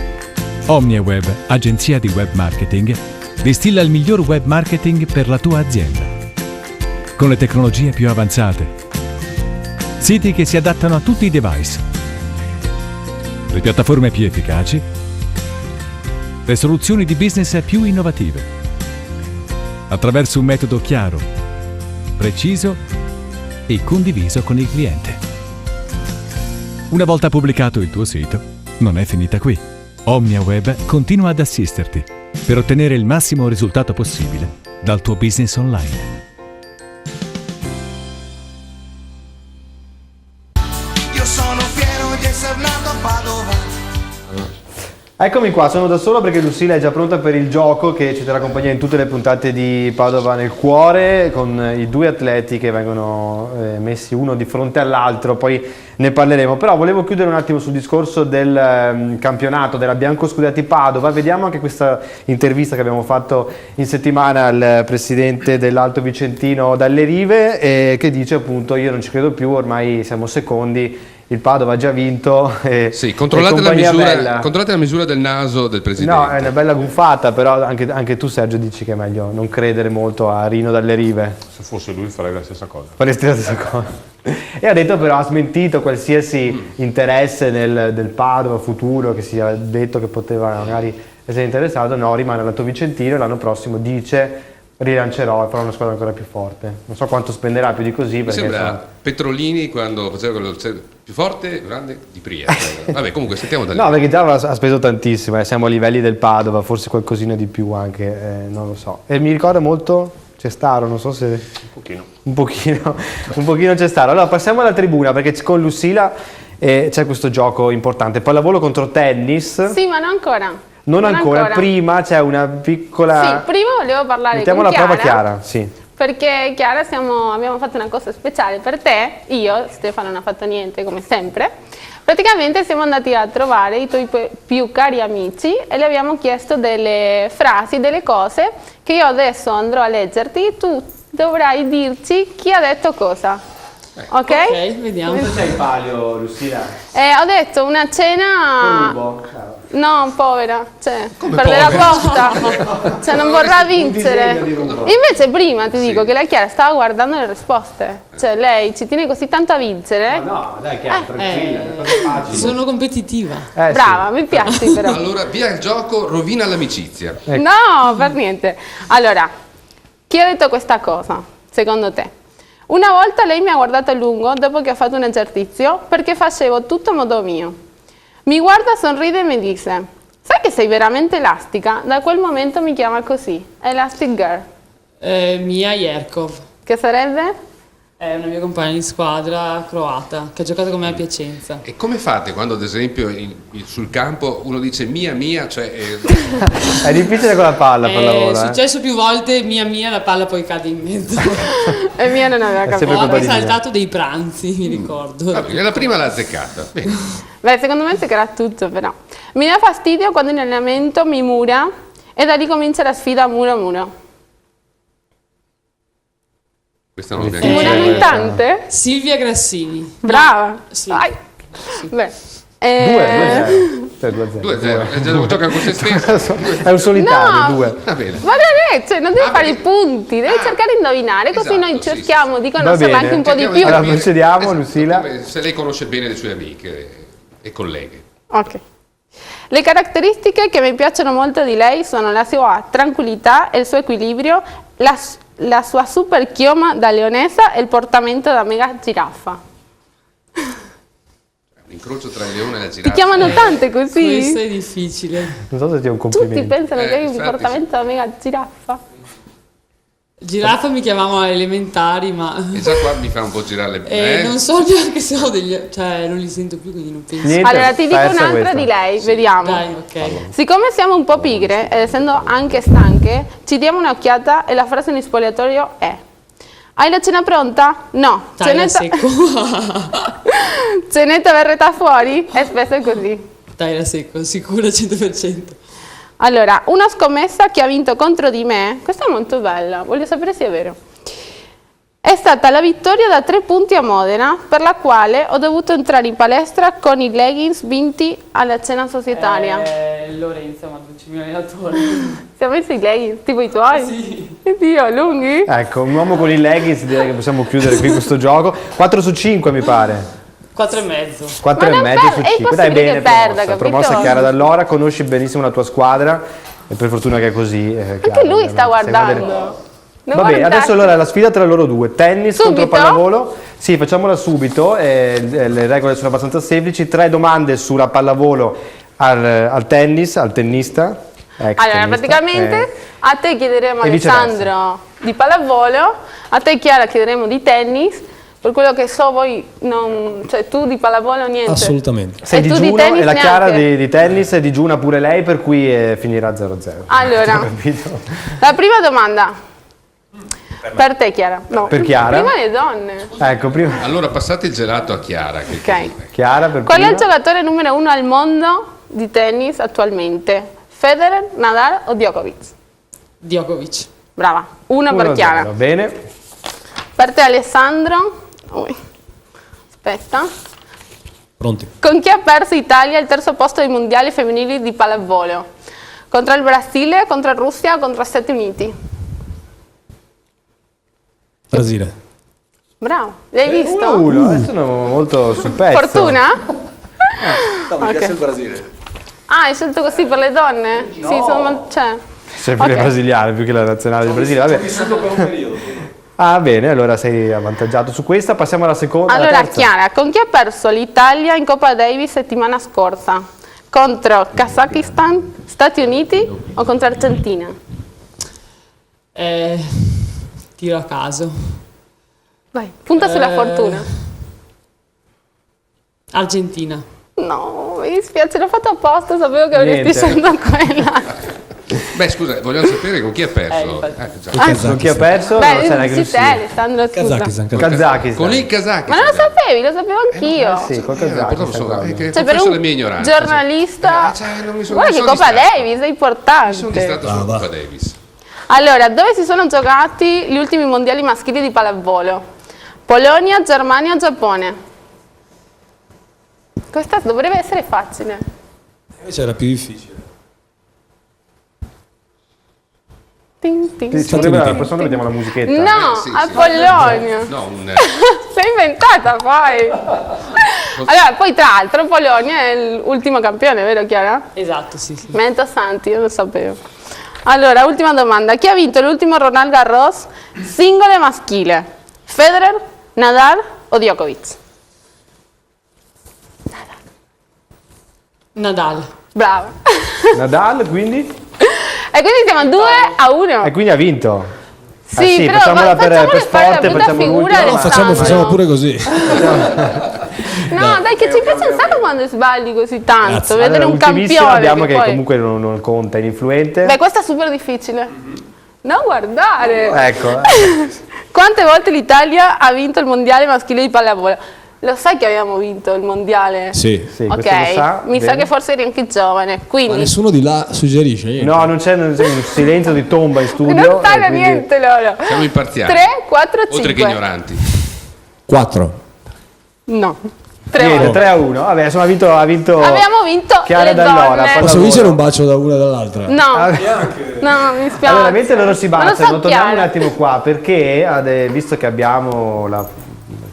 OmniaWeb, agenzia di web marketing, distilla il miglior web marketing per la tua azienda. Con le tecnologie più avanzate. Siti che si adattano a tutti i device. Le piattaforme più efficaci. Le soluzioni di business più innovative. Attraverso un metodo chiaro, preciso e condiviso con il cliente. Una volta pubblicato il tuo sito, non è finita qui. OmniaWeb continua ad assisterti per ottenere il massimo risultato possibile dal tuo business online. Io sono fiero di essere nato a Padova. Eccomi qua, sono da solo perché Lucilla è già pronta per il gioco che ci terrà compagnia in tutte le puntate di Padova nel cuore, con i due atleti che vengono messi uno di fronte all'altro, poi ne parleremo. Però volevo chiudere un attimo sul discorso del campionato della Biancoscudetti Padova. Vediamo anche questa intervista che abbiamo fatto in settimana al presidente dell'Alto Vicentino Dalle Rive, che dice appunto: io non ci credo più, ormai siamo secondi, il Padova ha già vinto. Sì, controllate la misura del naso del presidente. No, è una bella gonfata, però anche tu, Sergio, dici che è meglio non credere molto a Rino Dalle Rive. Se fosse lui farei la stessa cosa. Faresti la stessa cosa. E ha detto però, ha smentito qualsiasi interesse del Padova futuro, che sia detto che poteva magari essere interessato. No, rimane all'Alto Vicentino e l'anno prossimo dice rilancerò e farò una squadra ancora più forte. Non so quanto spenderà più di così. Mi Perché sembra Petrolini quando faceva quello più forte, grande di Prieta. Vabbè, comunque sentiamo da lì. No, perché già ha speso tantissimo, siamo a livelli del Padova, forse qualcosina di più anche, non lo so. E mi ricorda molto Cestaro, non so se... Un pochino Cestaro. Allora passiamo alla tribuna, perché con Lucila c'è questo gioco importante, pallavolo contro tennis. Sì, ma non ancora. Non ancora, prima c'è una piccola... Sì, prima volevo parlare Mettiamo con la prova Chiara, sì. Perché Chiara abbiamo fatto una cosa speciale per te, io, Stefano non ha fatto niente come sempre. Praticamente siamo andati a trovare i tuoi più cari amici e le abbiamo chiesto delle frasi, delle cose che io adesso andrò a leggerti, tu dovrai dirci chi ha detto cosa. Ok? Vediamo. Dove c'è il palio, Lucila? Ho detto una cena... No, povera, cioè, perderà posta, cioè non vorrà vincere. Invece prima ti dico che la Chiara stava guardando le risposte, cioè lei ci tiene così tanto a vincere. No, dai Chiara, tranquilla, sono competitiva. Brava, mi piace però. Allora, via il gioco, rovina l'amicizia. No, per niente. Allora, chi ha detto questa cosa, secondo te? Una volta lei mi ha guardato a lungo dopo che ho fatto un esercizio perché facevo tutto a modo mio. Mi guarda, sorride e mi dice: sai che sei veramente elastica? Da quel momento mi chiama così, Elastic Girl. Mia Jerkov. Che sarebbe? È una mia compagna di squadra croata che ha giocato con me a Piacenza. E come fate quando ad esempio sul campo uno dice mia, cioè... È difficile con la palla per lavoro. È successo più volte mia, la palla poi cade in mezzo. E mia non aveva capito. Ho anche saltato dei pranzi, mi ricordo. La prima l'ha azzeccata. Bene. Beh, secondo me era tutto però. Mi dà fastidio quando in allenamento mi mura e da lì comincia la sfida muro a muro. Questa non Si murano in tante? Silvia Grassini. Brava. Sì. Vai. Beh. 2-0. Gioca con se stesso. È un solitario, No. 2. Va bene. Ma non è, cioè, non devi fare i punti, devi cercare di indovinare, così noi cerchiamo di conoscerla anche un po' di più. Allora procediamo, Lucila. Se lei conosce bene le sue amiche e colleghe. Ok. Le caratteristiche che mi piacciono molto di lei sono la sua tranquillità, il suo equilibrio, la sua super chioma da leonessa e il portamento da mega giraffa. L'incrocio tra il leone e la giraffa. Ti chiamano tante così? Questo è difficile. Non so se ti è un complimento. Tutti pensano che hai un portamento da mega giraffa. Giraffa mi chiamavamo alle elementari, ma... E già qua mi fa un po' girare le... non so neanche se ho degli... cioè non li sento più, quindi non penso. Niente, Allora ti dico un'altra questa. di lei, vediamo. Dai, ok. Siccome siamo un po' pigre ed essendo anche stanche, ci diamo un'occhiata e la frase in spogliatoio è: hai la cena pronta? No. Cenetta verrà fuori? E spesso è così. Dai la secco, sicura 100%. Allora, una scommessa che ha vinto contro di me, questa è molto bella, voglio sapere se è vero. È stata la vittoria da 3 punti a Modena, per la quale ho dovuto entrare in palestra con i leggings vinti alla cena societaria. Lorenzo, ma non c'è il mio allenatore. Si è messo i leggings, tipo i tuoi? Sì. Dio, lunghi? Ecco, un uomo con i leggings, direi che possiamo chiudere qui questo gioco. 4 su 5 mi pare. 4,5. 4,5 su 5. Dai, bene, perda, promossa Chiara Dall'Ora, conosci benissimo la tua squadra e per fortuna che è così. Anche lui sta guardando. Va bene, adesso allora la sfida tra loro due, tennis contro pallavolo. Sì, facciamola subito, le regole sono abbastanza semplici, 3 domande sulla pallavolo al tennis, al tennista. Allora, praticamente a te chiederemo Alessandro di pallavolo, a te Chiara chiederemo di tennis. Per quello che so voi, cioè tu di pallavolo niente. Assolutamente. Sei digiuno e la Chiara di tennis è digiuna pure lei, per cui finirà 0-0. Allora, la prima domanda. Per te Chiara. No, per Chiara. Prima le donne. Ecco, prima. Allora passate il gelato a Chiara. Ok. Chiara per Qual è il giocatore numero 1 al mondo di tennis attualmente? Federer, Nadal o Djokovic? Djokovic. Brava. 1 per Chiara. Va bene. Per te Alessandro. Aspetta. Pronti. Con chi ha perso Italia il terzo posto ai mondiali femminili di pallavolo? Contro il Brasile, contro la Russia o contro gli Stati Uniti? Brasile. Bravo, l'hai visto? 1-1, sono molto sul pezzo. Fortuna? No, mi piace il Brasile. Ah, hai scelto così per le donne? No. Sì, sono cioè. Sempre brasiliane più che la nazionale del Brasile. Vabbè. Ah, bene, allora sei avvantaggiato su questa. Passiamo alla seconda. Allora, Chiara, con chi ha perso l'Italia in Coppa Davis settimana scorsa? Contro Kazakistan, Stati Uniti o contro Argentina? Tiro a caso. Vai, punta sulla fortuna. Argentina. No, mi dispiace, l'ho fatto apposta, sapevo che avresti scelto quella. Beh, scusa, vogliamo sapere con chi ha perso. Con chi ha perso? Beh, non te, Alessandro, scusa. Kazakistan. Con il Kazakistan. Ma non lo sapevi, lo sapevo anch'io. Sì, con Kazakistan. Cioè, per un la mia ignoranza. giornalista, guarda che Coppa Davis è importante. Sono distratto sulla Coppa Davis. Allora, dove si sono giocati gli ultimi mondiali maschili di pallavolo? Polonia, Germania o Giappone? Questa dovrebbe essere facile. Invece era più difficile. La persona vediamo la musichetta. No, a Polonia. No, Sei inventata poi. Allora, poi tra l'altro Polonia è l'ultimo campione, vero Chiara? Esatto, sì. Mento santi, io lo sapevo. Allora, ultima domanda. Chi ha vinto l'ultimo Roland Garros singolo e maschile? Federer, Nadal o Djokovic? Nadal. Brava. Nadal, quindi? E quindi siamo 2-1. E quindi ha vinto. Sì, però facciamola per fare sport, la facciamo figura. l'ultima. Facciamo pure così. No, dai, che ci piace un sacco quando sbagli così tanto. Grazie. Vedere Allora, un campione. Abbiamo che poi... comunque non conta, è influente. Beh, questa è super difficile. Non guardare. Ecco. Quante volte l'Italia ha vinto il mondiale maschile di pallavolo? Lo sai che abbiamo vinto il mondiale? Sì. Ok, mi sa che forse eri anche giovane. Quindi... Ma nessuno di là suggerisce niente. No, non c'è un silenzio di tomba in studio. Non sanno niente loro. Siamo imparziali. 3, 4, 5. Oltre che ignoranti. 4. No. 3-1. Vabbè, insomma, ha vinto. Abbiamo vinto Chiara le Dall'Ora. donne. Posso vincere un bacio da una e dall'altra? No. No, mi spiace. Allora, mentre loro si Ma lo baciano, so torniamo un Chiara. attimo qua perché visto che abbiamo il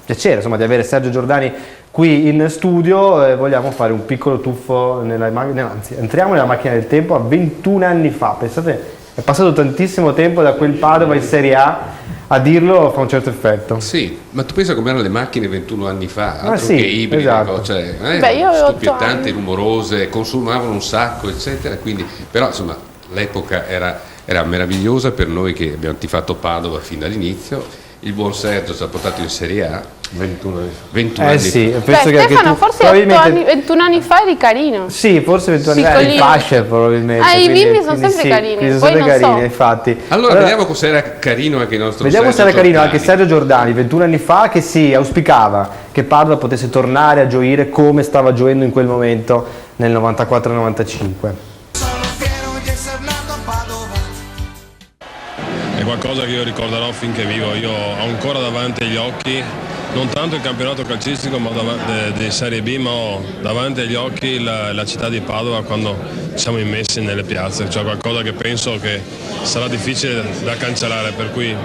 piacere insomma, di avere Sergio Giordani qui in studio, vogliamo fare un piccolo tuffo anzi, entriamo nella macchina del tempo a 21 anni fa. Pensate, è passato tantissimo tempo da quel Padova in Serie A dirlo fa un certo effetto. Sì, ma tu pensa come erano le macchine 21 anni fa, altro sì, che ibride, esatto. cioè, Beh, io avevo 8 stuppiettanti, anni. rumorose, consumavano un sacco, eccetera. Quindi, però insomma l'epoca era meravigliosa per noi che abbiamo tifato Padova fin dall'inizio. Il buon Sergio ci ha portato in Serie A 21 anni fa. 21 anni sì, fa. penso che Stefano, tu, forse probabilmente... 21 anni fa eri carino. Sì, forse 21 anni fa eri fascia probabilmente. I quindi- bimbi sono quindi sempre sì, carini, quindi sono poi sempre non so. carini, infatti. Allora vediamo se era carino anche il nostro Vediamo se era Sergio carino Giordani. anche Sergio Giordani, 21 anni fa, che si auspicava che Padova potesse tornare a gioire come stava gioendo in quel momento nel 94-95. È qualcosa che io ricorderò finché vivo. Io ho ancora davanti agli occhi non tanto il campionato calcistico di Serie B, ma ho davanti agli occhi la città di Padova quando siamo immessi nelle piazze, cioè qualcosa che penso che sarà difficile da cancellare, per cui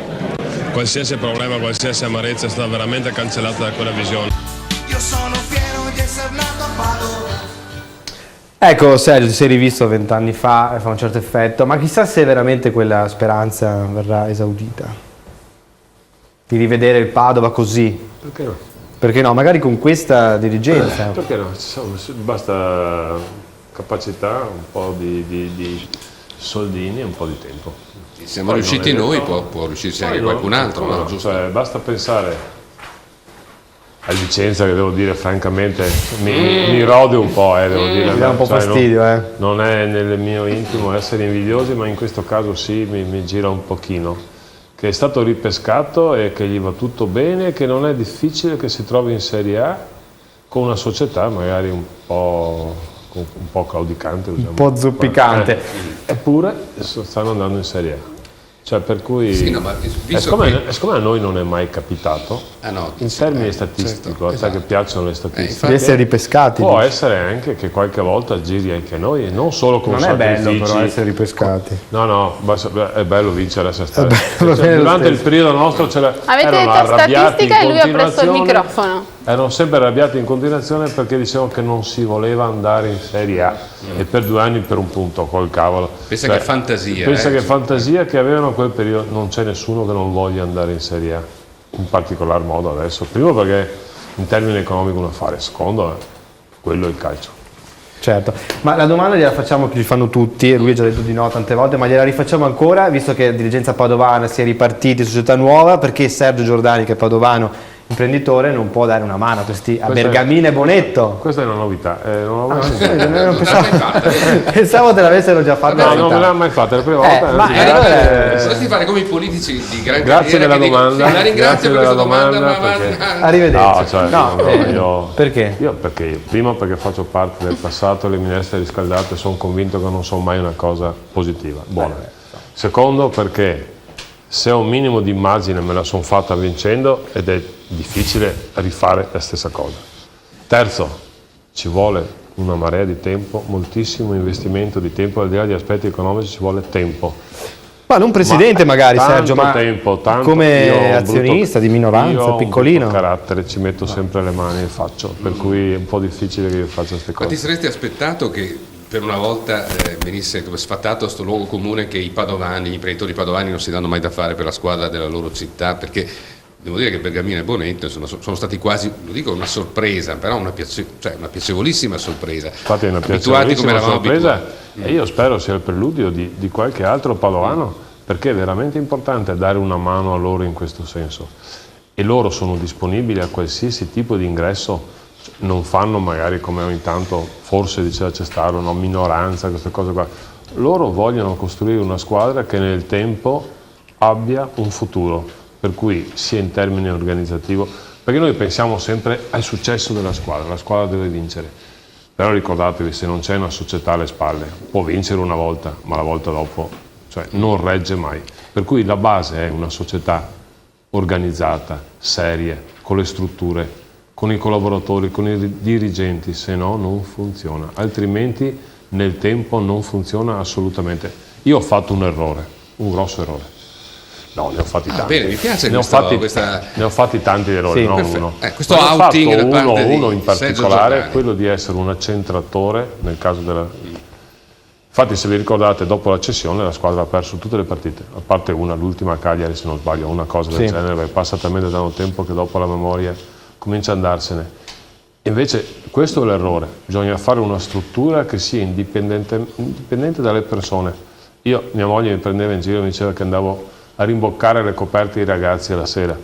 qualsiasi problema, qualsiasi amarezza è stata veramente cancellata da quella visione. Io sono fiero di essere nato a Padova. Ecco Sergio, ti sei rivisto 20 anni fa, fa un certo effetto, ma chissà se veramente quella speranza verrà esaudita. Di rivedere il Padova così. Perché no? Perché no? Magari con questa dirigenza. Perché no? Basta capacità, un po' di soldini e un po' di tempo. Siamo riusciti noi, può riuscirci anche qualcun altro, no? Giusto? Cioè, basta pensare a Vicenza, che devo dire francamente mi rode un po', devo dire. Mi dà un po' fastidio, non è nel mio intimo essere invidiosi, ma in questo caso sì, mi gira un pochino. Che è stato ripescato e che gli va tutto bene, che non è difficile che si trovi in Serie A con una società magari un po' claudicante, Un po' zoppicante. Eppure stanno andando in Serie A. Cioè, per cui Sì, no, ma visto siccome a noi non è mai capitato, in termini statistici, a te che piacciono le statistiche, di essere ripescati. Può essere anche che qualche volta giri anche noi, e non solo con sacrifici. Non è bello però essere ripescati. No, è bello vincere a se stessi. Durante il periodo nostro avete detto statistica e lui ha preso il microfono. Erano sempre arrabbiati in continuazione perché dicevano che non si voleva andare in Serie A e per 2 anni per un punto, col cavolo. Pensa che fantasia. Pensa che fantasia che avevano quel periodo. Non c'è nessuno che non voglia andare in Serie A, in particolar modo adesso. Primo perché in termini economici un affare, secondo quello è il calcio. Certo, ma la domanda gliela facciamo che ci fanno tutti, lui ha già detto di no tante volte, ma gliela rifacciamo ancora, visto che dirigenza padovana si è ripartiti, società nuova, perché Sergio Giordani, che è padovano, imprenditore, non può dare una mano a Bergamini e Bonetto? Questa è una novità, non l'avevo sentita. Pensavo te l'avessero già fatta. No, non me l'ha mai fatta, è la prima volta. Dovresti fare come i politici di gran grazie della domanda. La ringrazio per questa domanda, arrivederci. Perché? Io prima perché faccio parte del passato, le minestre riscaldate sono convinto che non sono mai una cosa positiva, buona. Secondo perché se ho un minimo di immagine me la sono fatta vincendo ed è difficile rifare la stessa cosa. Terzo, ci vuole una marea di tempo, moltissimo investimento di tempo, al di là di aspetti economici ci vuole tempo. Ma non presidente magari Sergio, ma tempo, come azionista di minoranza, piccolino. Io ho un carattere, ci metto sempre le mani e faccio, per cui è un po' difficile che io faccia queste cose. Ma ti saresti aspettato che per una volta venisse sfatato questo luogo comune che i padovani, gli imprenditori padovani non si danno mai da fare per la squadra della loro città, perché devo dire che Bergamini e Bonetto sono stati quasi, lo dico, una sorpresa, però una piacevolissima sorpresa. Infatti è una piacevolissima sorpresa e io spero sia il preludio di qualche altro padovano, perché è veramente importante dare una mano a loro in questo senso. E loro sono disponibili a qualsiasi tipo di ingresso. Non fanno magari come ogni tanto forse diceva Cestaro, una minoranza, queste cose qua. Loro vogliono costruire una squadra che nel tempo abbia un futuro, per cui sia in termini organizzativo, perché noi pensiamo sempre al successo della squadra, la squadra deve vincere, però ricordatevi, se non c'è una società alle spalle può vincere una volta, ma la volta dopo non regge mai, per cui la base è una società organizzata, seria, con le strutture, con i collaboratori, con i dirigenti, se no non funziona, altrimenti nel tempo non funziona assolutamente. Io ho fatto un errore, un grosso errore. No, ne ho fatti tanti. Bene, mi piace ne ho fatti tanti errori, non uno. Questo outing da parte uno in particolare, quello di essere un accentratore nel caso della... Infatti se vi ricordate, dopo la cessione la squadra ha perso tutte le partite, a parte una, l'ultima a Cagliari se non sbaglio, una cosa del genere, perché passa talmente tanto tempo che dopo la memoria comincia ad andarsene. Invece questo è l'errore, bisogna fare una struttura che sia indipendente dalle persone. Mia moglie mi prendeva in giro e mi diceva che andavo a rimboccare le coperte ai ragazzi alla sera,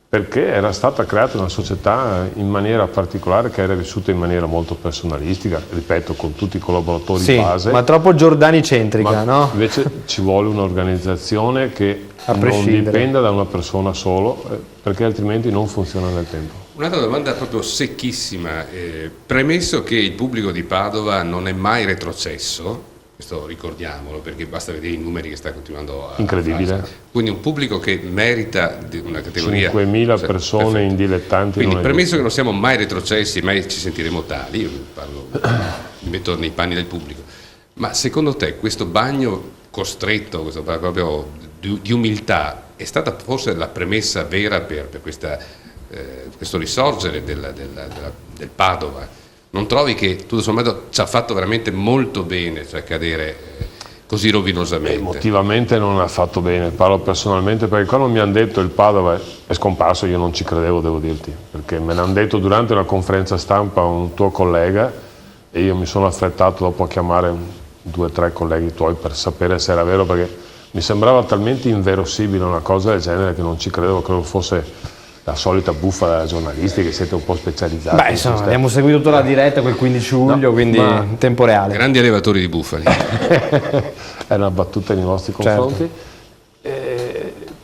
perché era stata creata una società in maniera particolare che era vissuta in maniera molto personalistica, ripeto, con tutti i collaboratori base. Ma troppo Giordani-centrica, no? Invece ci vuole un'organizzazione che non dipenda da una persona solo, perché altrimenti non funziona nel tempo. Un'altra domanda proprio secchissima, premesso che il pubblico di Padova non è mai retrocesso, questo ricordiamolo perché basta vedere i numeri che sta continuando a incredibile fare. Quindi un pubblico che merita una categoria 5.000 persone perfetto. In dilettanti. Quindi premesso che non siamo mai retrocessi, mai ci sentiremo tali, io mi metto nei panni del pubblico, ma secondo te questo bagno costretto, questo proprio di umiltà è stata forse la premessa vera per questo risorgere del Padova? Non trovi che tutto sommato ci ha fatto veramente molto bene, cioè cadere così rovinosamente? Emotivamente non ha fatto bene, parlo personalmente, perché quando mi hanno detto il Padova è scomparso io non ci credevo, devo dirti, perché me l'hanno detto durante una conferenza stampa un tuo collega e io mi sono affrettato dopo a chiamare 2 o 3 colleghi tuoi per sapere se era vero, perché mi sembrava talmente inverosimile una cosa del genere che non ci credevo, credo fosse la solita buffa giornalisti che siete un po' specializzati. Beh, insomma, abbiamo seguito tutta la diretta quel 15 luglio, quindi in tempo reale. Grandi allevatori di bufali. È una battuta nei vostri confronti.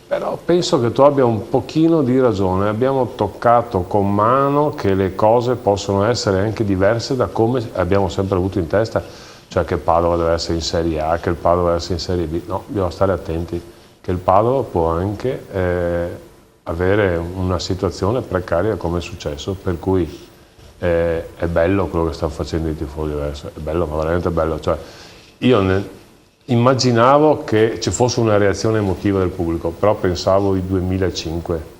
Però penso che tu abbia un pochino di ragione. Abbiamo toccato con mano che le cose possono essere anche diverse da come abbiamo sempre avuto in testa, cioè che il Padova deve essere in Serie A, che il Padova deve essere in Serie B. No, bisogna stare attenti che il Padova può anche avere una situazione precaria come è successo, per cui è bello quello che stanno facendo i tifosi adesso, è bello, ma veramente bello. Cioè, io immaginavo che ci fosse una reazione emotiva del pubblico, però pensavo i 2005,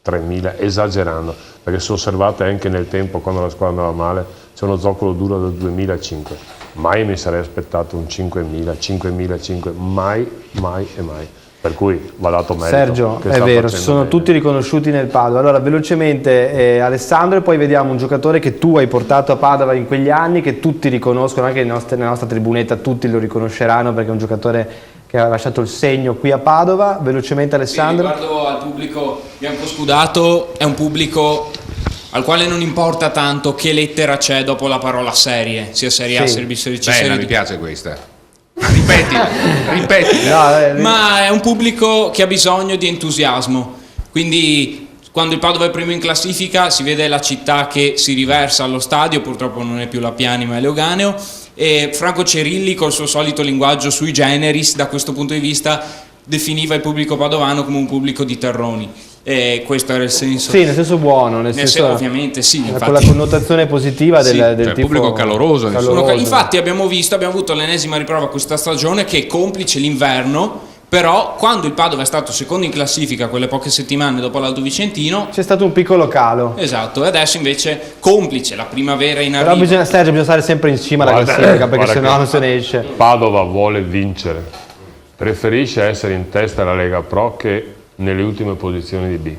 3000, esagerando, perché se osservate anche nel tempo, quando la squadra andava male, c'è uno zoccolo duro del 2005. Mai mi sarei aspettato un 5.000, 5.000, mai e mai. Per cui va dato merito. Sergio, che è sta vero, facendo sono bene. tutti riconosciuti nel Padova. Allora, velocemente Alessandro, e poi vediamo un giocatore che tu hai portato a Padova in quegli anni, che tutti riconoscono, anche nella nostra tribunetta tutti lo riconosceranno, perché è un giocatore che ha lasciato il segno qui a Padova. Velocemente Alessandro. Sì, riguardo al pubblico biancoscudato, è un pubblico al quale non importa tanto che lettera c'è dopo la parola serie, sia Serie A, Serie B, Serie C, Bella, Serie mi D. piace questa. Ripeti. Ma è un pubblico che ha bisogno di entusiasmo, quindi quando il Padova è primo in classifica si vede la città che si riversa allo stadio, purtroppo non è più la Piani ma è Leuganeo, e Franco Cerilli col suo solito linguaggio sui generis da questo punto di vista definiva il pubblico padovano come un pubblico di terroni. E questo era il senso. Sì, nel senso buono, nel senso, ovviamente sì, infatti. con la connotazione positiva Sì, del cioè, tipo pubblico caloroso. Infatti abbiamo avuto l'ennesima riprova questa stagione che, complice l'inverno, però quando il Padova è stato secondo in classifica quelle poche settimane dopo l'Alto Vicentino c'è stato un piccolo calo. Esatto, e adesso invece complice la primavera in Però arrivo. Sergio, bisogna stare sempre in cima alla classifica, perché guarda sennò che non se ne esce. Padova vuole vincere, preferisce essere in testa alla Lega Pro che nelle ultime posizioni di B.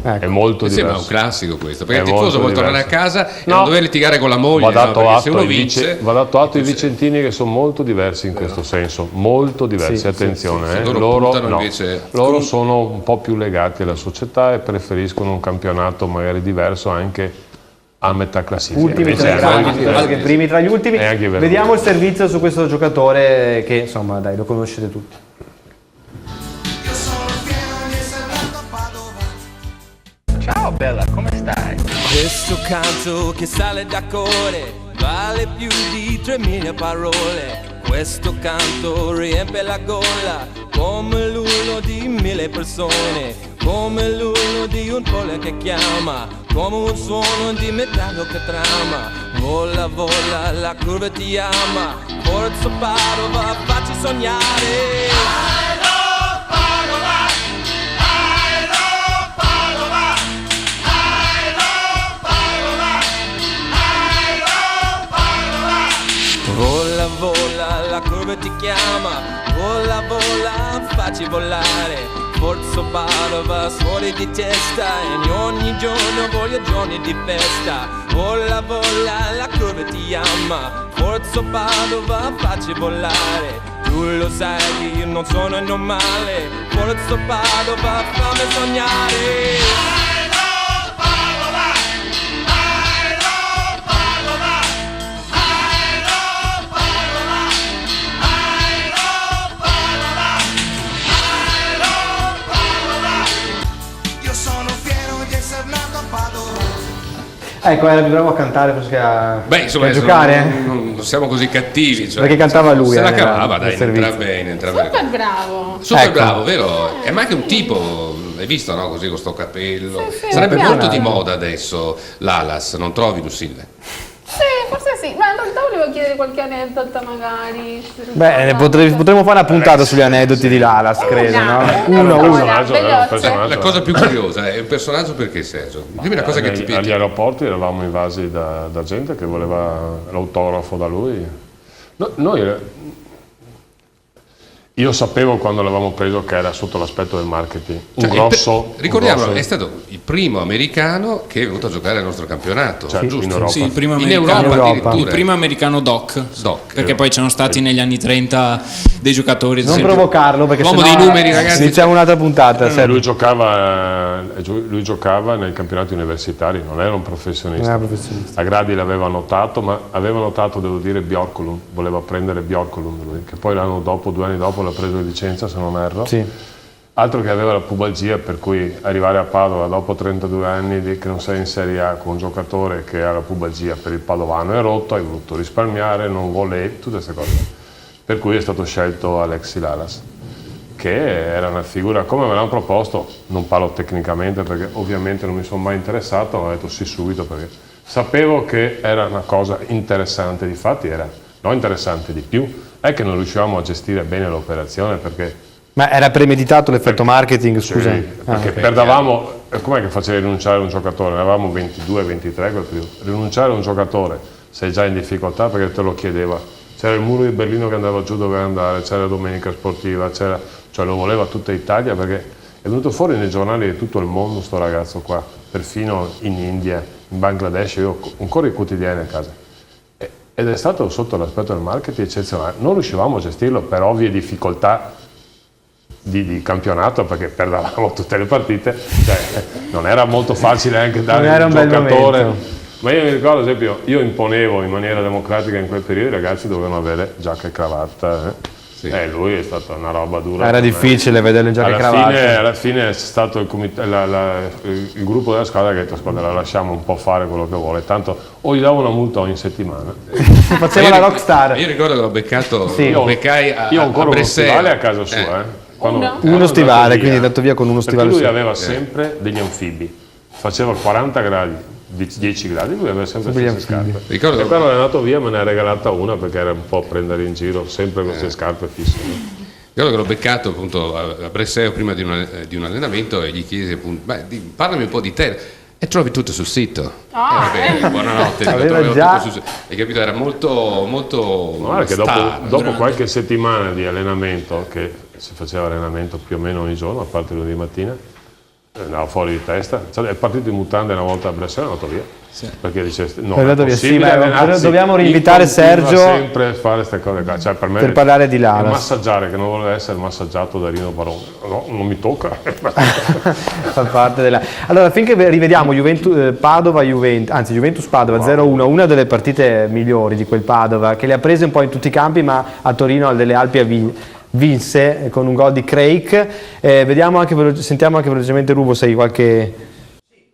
È molto diverso. Sembra un classico questo, perché È il tifoso molto vuole tornare a diverso. casa e non dover litigare con la moglie, Va dato perché se atto uno ai vince... va dato atto ai vicentini che sono molto diversi in questo senso, molto diversi, Sì, attenzione. sì, sì. Loro, Loro puntano no. invece- Loro sono un po' più legati alla società e preferiscono un campionato magari diverso anche a metà classifica. Ultimi Invece tra è gli ultimi, anche primi tra gli ultimi. È anche vero. Vediamo il servizio su questo giocatore che insomma dai, lo conoscete tutti. Ciao bella, come stai? Questo canto che sale da cuore vale più di 3000 parole. Questo canto riempie la gola come l'urlo di 1000 persone, come l'urlo di un pole che chiama, come un suono di metallo che trama. Vola, vola, la curva ti ama, forza Padova, facci sognare. Vola, vola, la curva ti chiama, vola, vola, facci volare. Forza Padova, fuori di testa, e ogni giorno voglio giorni di festa. Vola, vola, la curva ti ama, forza Padova, facci volare. Tu lo sai che io non sono normale, forza Padova, fammi sognare. Ecco, dobbiamo a cantare forse a, Beh, insomma, a giocare? non siamo così cattivi. Cioè, Perché cantava lui. Se la cavava, dai, nel entra servizio. bene, entra bene. Super bravo. Super Ecco. bravo, vero? È ma anche un tipo, hai visto, no? Così con sto capello. Sì, sì, Sarebbe mi molto piace. di moda adesso l'Alas, non trovi, Lucille? Sì, forse sì, ma in realtà volevo chiedere qualche aneddoto magari. Beh, potremmo fare una puntata sugli aneddoti di Lalas, credo, no? Uno. La cosa più curiosa è un personaggio perché, Sergio? Dimmi una cosa che ti Agli piace. aeroporti eravamo invasi da gente che voleva l'autografo da lui. Io sapevo quando l'avevamo preso che era sotto l'aspetto del marketing. Un Cioè, grosso. ricordiamolo, un grosso- è stato il primo americano che è venuto a giocare al nostro campionato, Certo, giusto? in Europa. Sì, il primo In americano, Europa addirittura. il primo americano doc, perché poi c'erano stati negli anni 30 dei giocatori. ad Non esempio, provocarlo perché l'uomo sennò dei numeri, ragazzi. iniziamo un'altra puntata. Sergio. Lui giocava nei campionati universitari, non era un professionista. Non era professionista. A Gradi l'aveva notato, ma aveva notato, devo dire, Bjorkolund, voleva prendere Bjorkolund lui, che poi l'anno dopo, 2 anni dopo, l'ha preso in licenza, se non erro. Sì. Altro che aveva la pubalgia, per cui arrivare a Padova dopo 32 anni che non sei in Serie A con un giocatore che ha la pubalgia per il padovano è rotto, hai voluto risparmiare, non vuole, tutte queste cose. Per cui è stato scelto Alexi Lalas, che era una figura, come me l'hanno proposto, non parlo tecnicamente perché ovviamente non mi sono mai interessato, ma ho detto sì subito perché sapevo che era una cosa interessante, difatti era non interessante di più, è che non riuscivamo a gestire bene l'operazione perché... Ma era premeditato l'effetto marketing, scusa? Sì, perché perdavamo, com'è che facevi rinunciare a un giocatore? Ne avevamo 22, 23 quel periodo. Rinunciare a un giocatore, sei già in difficoltà perché te lo chiedeva. C'era il muro di Berlino che andava giù dove andare, c'era la domenica sportiva, cioè lo voleva tutta Italia perché è venuto fuori nei giornali di tutto il mondo sto ragazzo qua, perfino in India, in Bangladesh, io ho ancora i quotidiani a casa. Ed è stato sotto l'aspetto del marketing eccezionale. Non riuscivamo a gestirlo per ovvie difficoltà di campionato perché perdavamo tutte le partite, cioè, non era molto facile anche dare un giocatore, ma io mi ricordo ad esempio, io imponevo in maniera democratica in quel periodo i ragazzi dovevano avere giacca e cravatta, lui è stata una roba dura, era difficile vedere le giacche e cravatte. Alla fine è stato il gruppo della squadra che ha detto squadra la lasciamo un po' fare quello che vuole, tanto o gli davo una multa ogni settimana. Faceva la rockstar. Io ricordo che l'ho beccato, io a ancora uno Brescia stivale a casa sua, uno stivale, quindi è andato via con uno stivale. Perché lui aveva sempre degli anfibi, faceva 40 gradi, 10 gradi, lui aveva sempre queste scarpe. Ricordo e quando è andato via me ne ha regalata una perché era un po' prendere in giro, sempre queste scarpe fisse. Ricordo che l'ho beccato appunto a Brescia prima di un allenamento e gli chiesi appunto, parlami un po' di te. E trovi tutto sul sito. Buonanotte. Hai capito? Era molto che dopo qualche settimana di allenamento, che si faceva allenamento più o meno ogni giorno, a parte lunedì mattina, andava fuori di testa. È partito in mutande una volta a Brescia e è andato via. Perché dice no, è possibile, dobbiamo rinvitare Sergio sempre a fare queste cose qua. Cioè, per parlare di Lalas. Massaggiare, che non vuole essere massaggiato da Rino Barone, no, non mi tocca. Fa parte della... Allora, finché rivediamo Juventus Padova 0-1, una delle partite migliori di quel Padova, che le ha prese un po' in tutti i campi, ma a Torino al delle Alpi vinse con un gol di Craig. Sentiamo anche velocemente Rubo se hai qualche...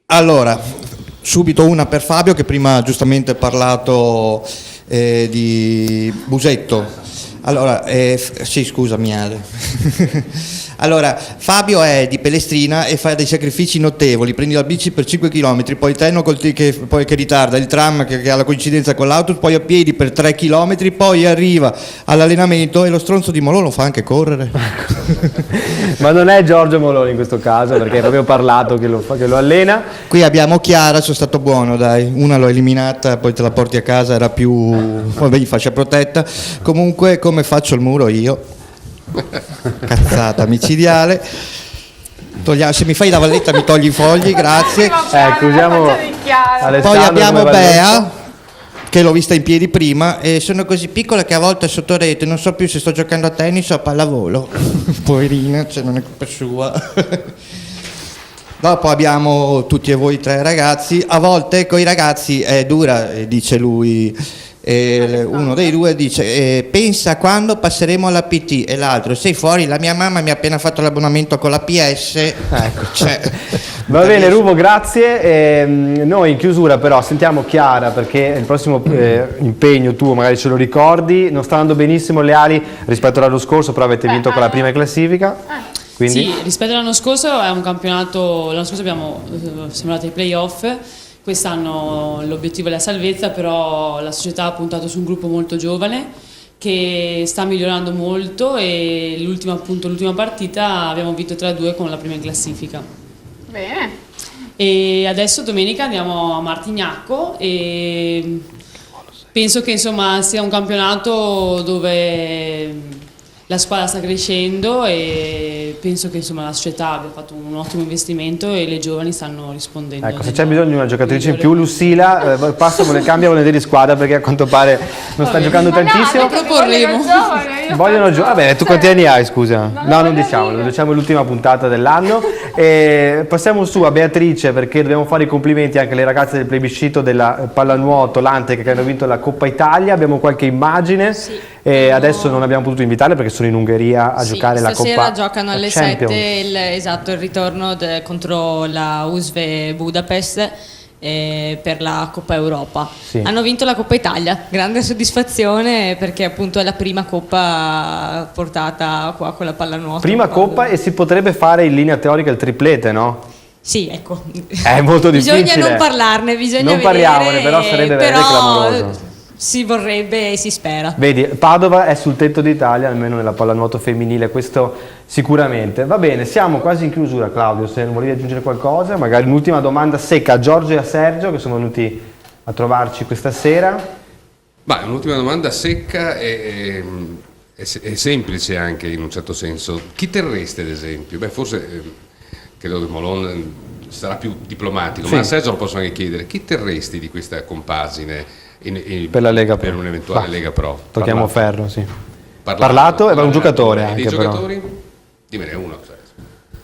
Allora, subito una per Fabio che prima giustamente ha parlato di Busetto. Allora, sì, scusami Ale. Allora, Fabio è di Pellestrina e fa dei sacrifici notevoli, prendi la bici per 5 km, poi il treno che ritarda, il tram che ha la coincidenza con l'autobus, poi a piedi per 3 km, poi arriva all'allenamento e lo stronzo di Molò lo fa anche correre. Ma non è Giorgio Moloni in questo caso, perché proprio parlato che lo allena. Qui abbiamo Chiara, sono stato buono, dai, una l'ho eliminata, poi te la porti a casa, era più vabbè, fascia protetta. Comunque come faccio il muro io? Cazzata micidiale. Se mi fai la valletta mi togli i fogli, grazie. Poi abbiamo Bea che l'ho vista in piedi prima e sono così piccola che a volte sotto rete non so più se sto giocando a tennis o a pallavolo. Poverina, cioè non è colpa sua. Dopo abbiamo tutti e voi 3 ragazzi, a volte con i ragazzi è dura, dice lui. Uno dei 2 dice pensa quando passeremo alla PT e l'altro sei fuori, la mia mamma mi ha appena fatto l'abbonamento con la PS. Ecco. Va bene Rubo, grazie. Noi in chiusura però sentiamo Chiara perché il prossimo impegno tuo magari ce lo ricordi, non sta andando benissimo le ali rispetto all'anno scorso, però avete vinto con la prima classifica. Quindi... Sì, rispetto all'anno scorso è un campionato, l'anno scorso siamo andati ai playoff. Quest'anno l'obiettivo è la salvezza, però la società ha puntato su un gruppo molto giovane che sta migliorando molto e l'ultima partita abbiamo vinto 3-2 con la prima in classifica. Bene. E adesso domenica andiamo a Martignacco e penso che insomma sia un campionato dove la squadra sta crescendo e penso che insomma la società abbia fatto un ottimo investimento e le giovani stanno rispondendo. Ecco, se c'è bisogno di una giocatrice in più, Lucila, cambia volentieri squadra perché a quanto pare non sta giocando tantissimo. Lo proporremo. Vogliono giocare. Vabbè, tu quanti anni hai, scusa? No, non diciamo l'ultima puntata dell'anno. Passiamo su a Beatrice perché dobbiamo fare i complimenti anche alle ragazze del plebiscito della pallanuoto Lantec che hanno vinto la Coppa Italia. Abbiamo qualche immagine. Sì. Adesso non abbiamo potuto invitarle perché sono in Ungheria a giocare la Coppa Stasera giocano alle Champions. 7 il ritorno contro la USV Budapest per la Coppa Europa. Sì. Hanno vinto la Coppa Italia, grande soddisfazione perché appunto è la prima Coppa portata qua con la pallanuoto. Prima Coppa e si potrebbe fare in linea teorica il triplete, no? Sì, ecco. È molto difficile. Bisogna non parlarne, bisogna non vedere. parliamone, però sarebbe veramente clamoroso. Si vorrebbe e si spera. Vedi, Padova è sul tetto d'Italia, almeno nella pallanuoto femminile, questo sicuramente. Va bene, siamo quasi in chiusura, Claudio, se non volevi aggiungere qualcosa, magari un'ultima domanda secca a Giorgio e a Sergio che sono venuti a trovarci questa sera. Ma un'ultima domanda secca è semplice anche in un certo senso. Chi terreste ad esempio? Beh, forse credo che Molon sarà più diplomatico, Sì. ma a Sergio lo posso anche chiedere. Chi terresti di questa compagine Per la Lega per Pro. un'eventuale Va. Lega Pro? Tocchiamo ferro, sì. Parlato e va un giocatore E anche, dei però. giocatori? Dimmene uno,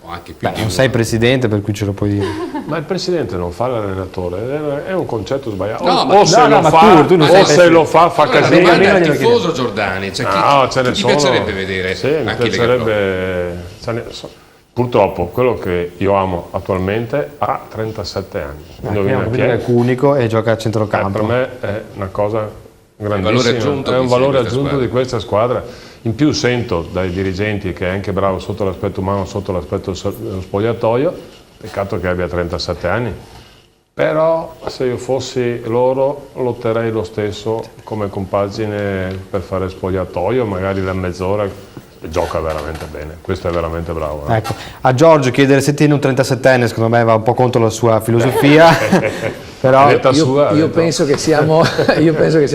o anche più di Non uno. sei presidente, per cui ce lo puoi dire. Ma il presidente non fa l'allenatore, è un concetto sbagliato. No, o se lo ma fa, tu non o sei se lo fa Allora, casino. la domanda al tifoso Giordani, cioè No, ce ne chi ti sono. piacerebbe vedere Sì, mi anche in Lega Pro? piacerebbe. Purtroppo quello che io amo attualmente ha 37 anni. Indovina chi È unico e gioca a centrocampo. Per me è una cosa grandissima, valore aggiunto, è un dici, valore di questa aggiunto squadra. di questa squadra. In più sento dai dirigenti che è anche bravo sotto l'aspetto umano, sotto l'aspetto dello spogliatoio, peccato che abbia 37 anni. Però se io fossi loro lotterei lo stesso come compagine per fare spogliatoio, magari la mezz'ora. Gioca veramente bene, questo è veramente bravo. Ecco, a Giorgio chiedere se tiene un 37enne secondo me va un po' contro la sua filosofia. Però io penso che siamo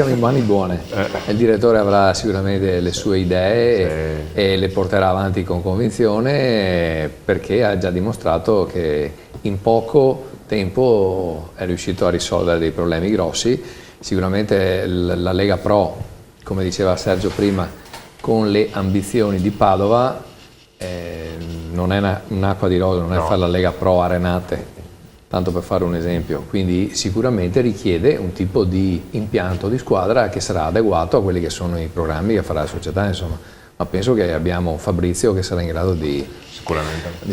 in mani buone. Il direttore avrà sicuramente le sue idee e le porterà avanti con convinzione perché ha già dimostrato che in poco tempo è riuscito a risolvere dei problemi grossi. Sicuramente la Lega Pro, come diceva Sergio prima, con le ambizioni di Padova non è un'acqua di rose, non è fare la Lega Pro a Renate, tanto per fare un esempio, quindi sicuramente richiede un tipo di impianto di squadra che sarà adeguato a quelli che sono i programmi che farà la società, insomma. Ma penso che abbiamo Fabrizio che sarà in grado di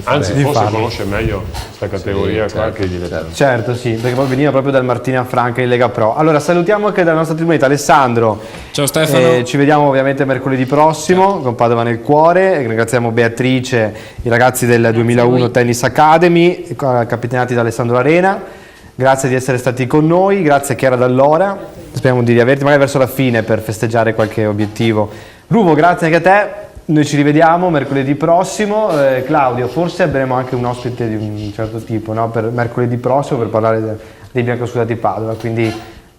Anzi, di forse farlo. conosce meglio questa categoria qua che i direttori. Certo, sì, perché poi veniva proprio dal Martina Franca in Lega Pro. Allora, salutiamo anche dalla nostra tribunetta Alessandro. Ciao Stefano. Ci vediamo ovviamente mercoledì prossimo con Padova nel cuore. Ringraziamo Beatrice, i ragazzi del 2001 Tennis Academy, capitanati da Alessandro Arena. Grazie di essere stati con noi, grazie Chiara Dall'Ora. Speriamo di riaverti magari verso la fine per festeggiare qualche obiettivo. Ruvo, grazie anche a te. Noi ci rivediamo mercoledì prossimo. Claudio, forse avremo anche un ospite di un certo tipo, no? Per mercoledì prossimo per parlare dei biancosudati Padova, quindi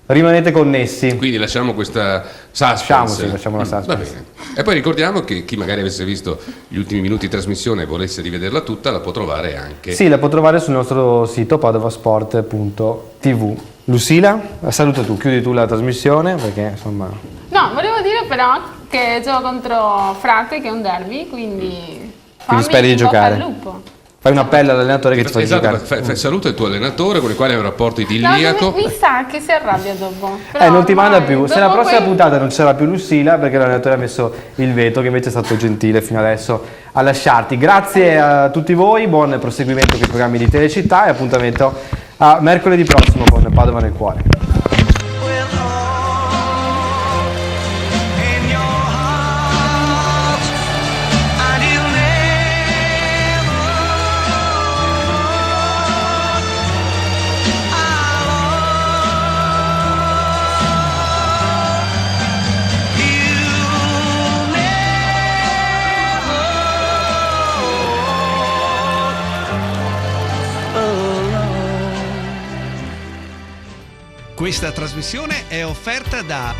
rimanete connessi. Quindi lasciamo questa suspense. Lasciamo la suspense. Va bene. E poi ricordiamo che chi magari avesse visto gli ultimi minuti di trasmissione e volesse rivederla tutta la può trovare anche. Sì, la può trovare sul nostro sito padovasport.tv. Lucila, saluta tu, chiudi tu la trasmissione perché insomma... No, volevo dire però che gioco contro Frate che è un derby, quindi fammi speri di in bocca giocare. al lupo. Fai un appello all'allenatore che ti fa Esatto, giocare. saluta il tuo allenatore con il quale hai un rapporto No, idilliaco. mi sa che si arrabbia dopo. Però Non ti manda ormai, più. Se la dopo prossima quel- puntata non c'era più Lucila perché l'allenatore ha messo il veto, che invece è stato gentile fino adesso a lasciarti. Grazie a tutti voi, buon proseguimento con i programmi di Telecittà e appuntamento a mercoledì prossimo con Padova nel cuore. Questa trasmissione è offerta da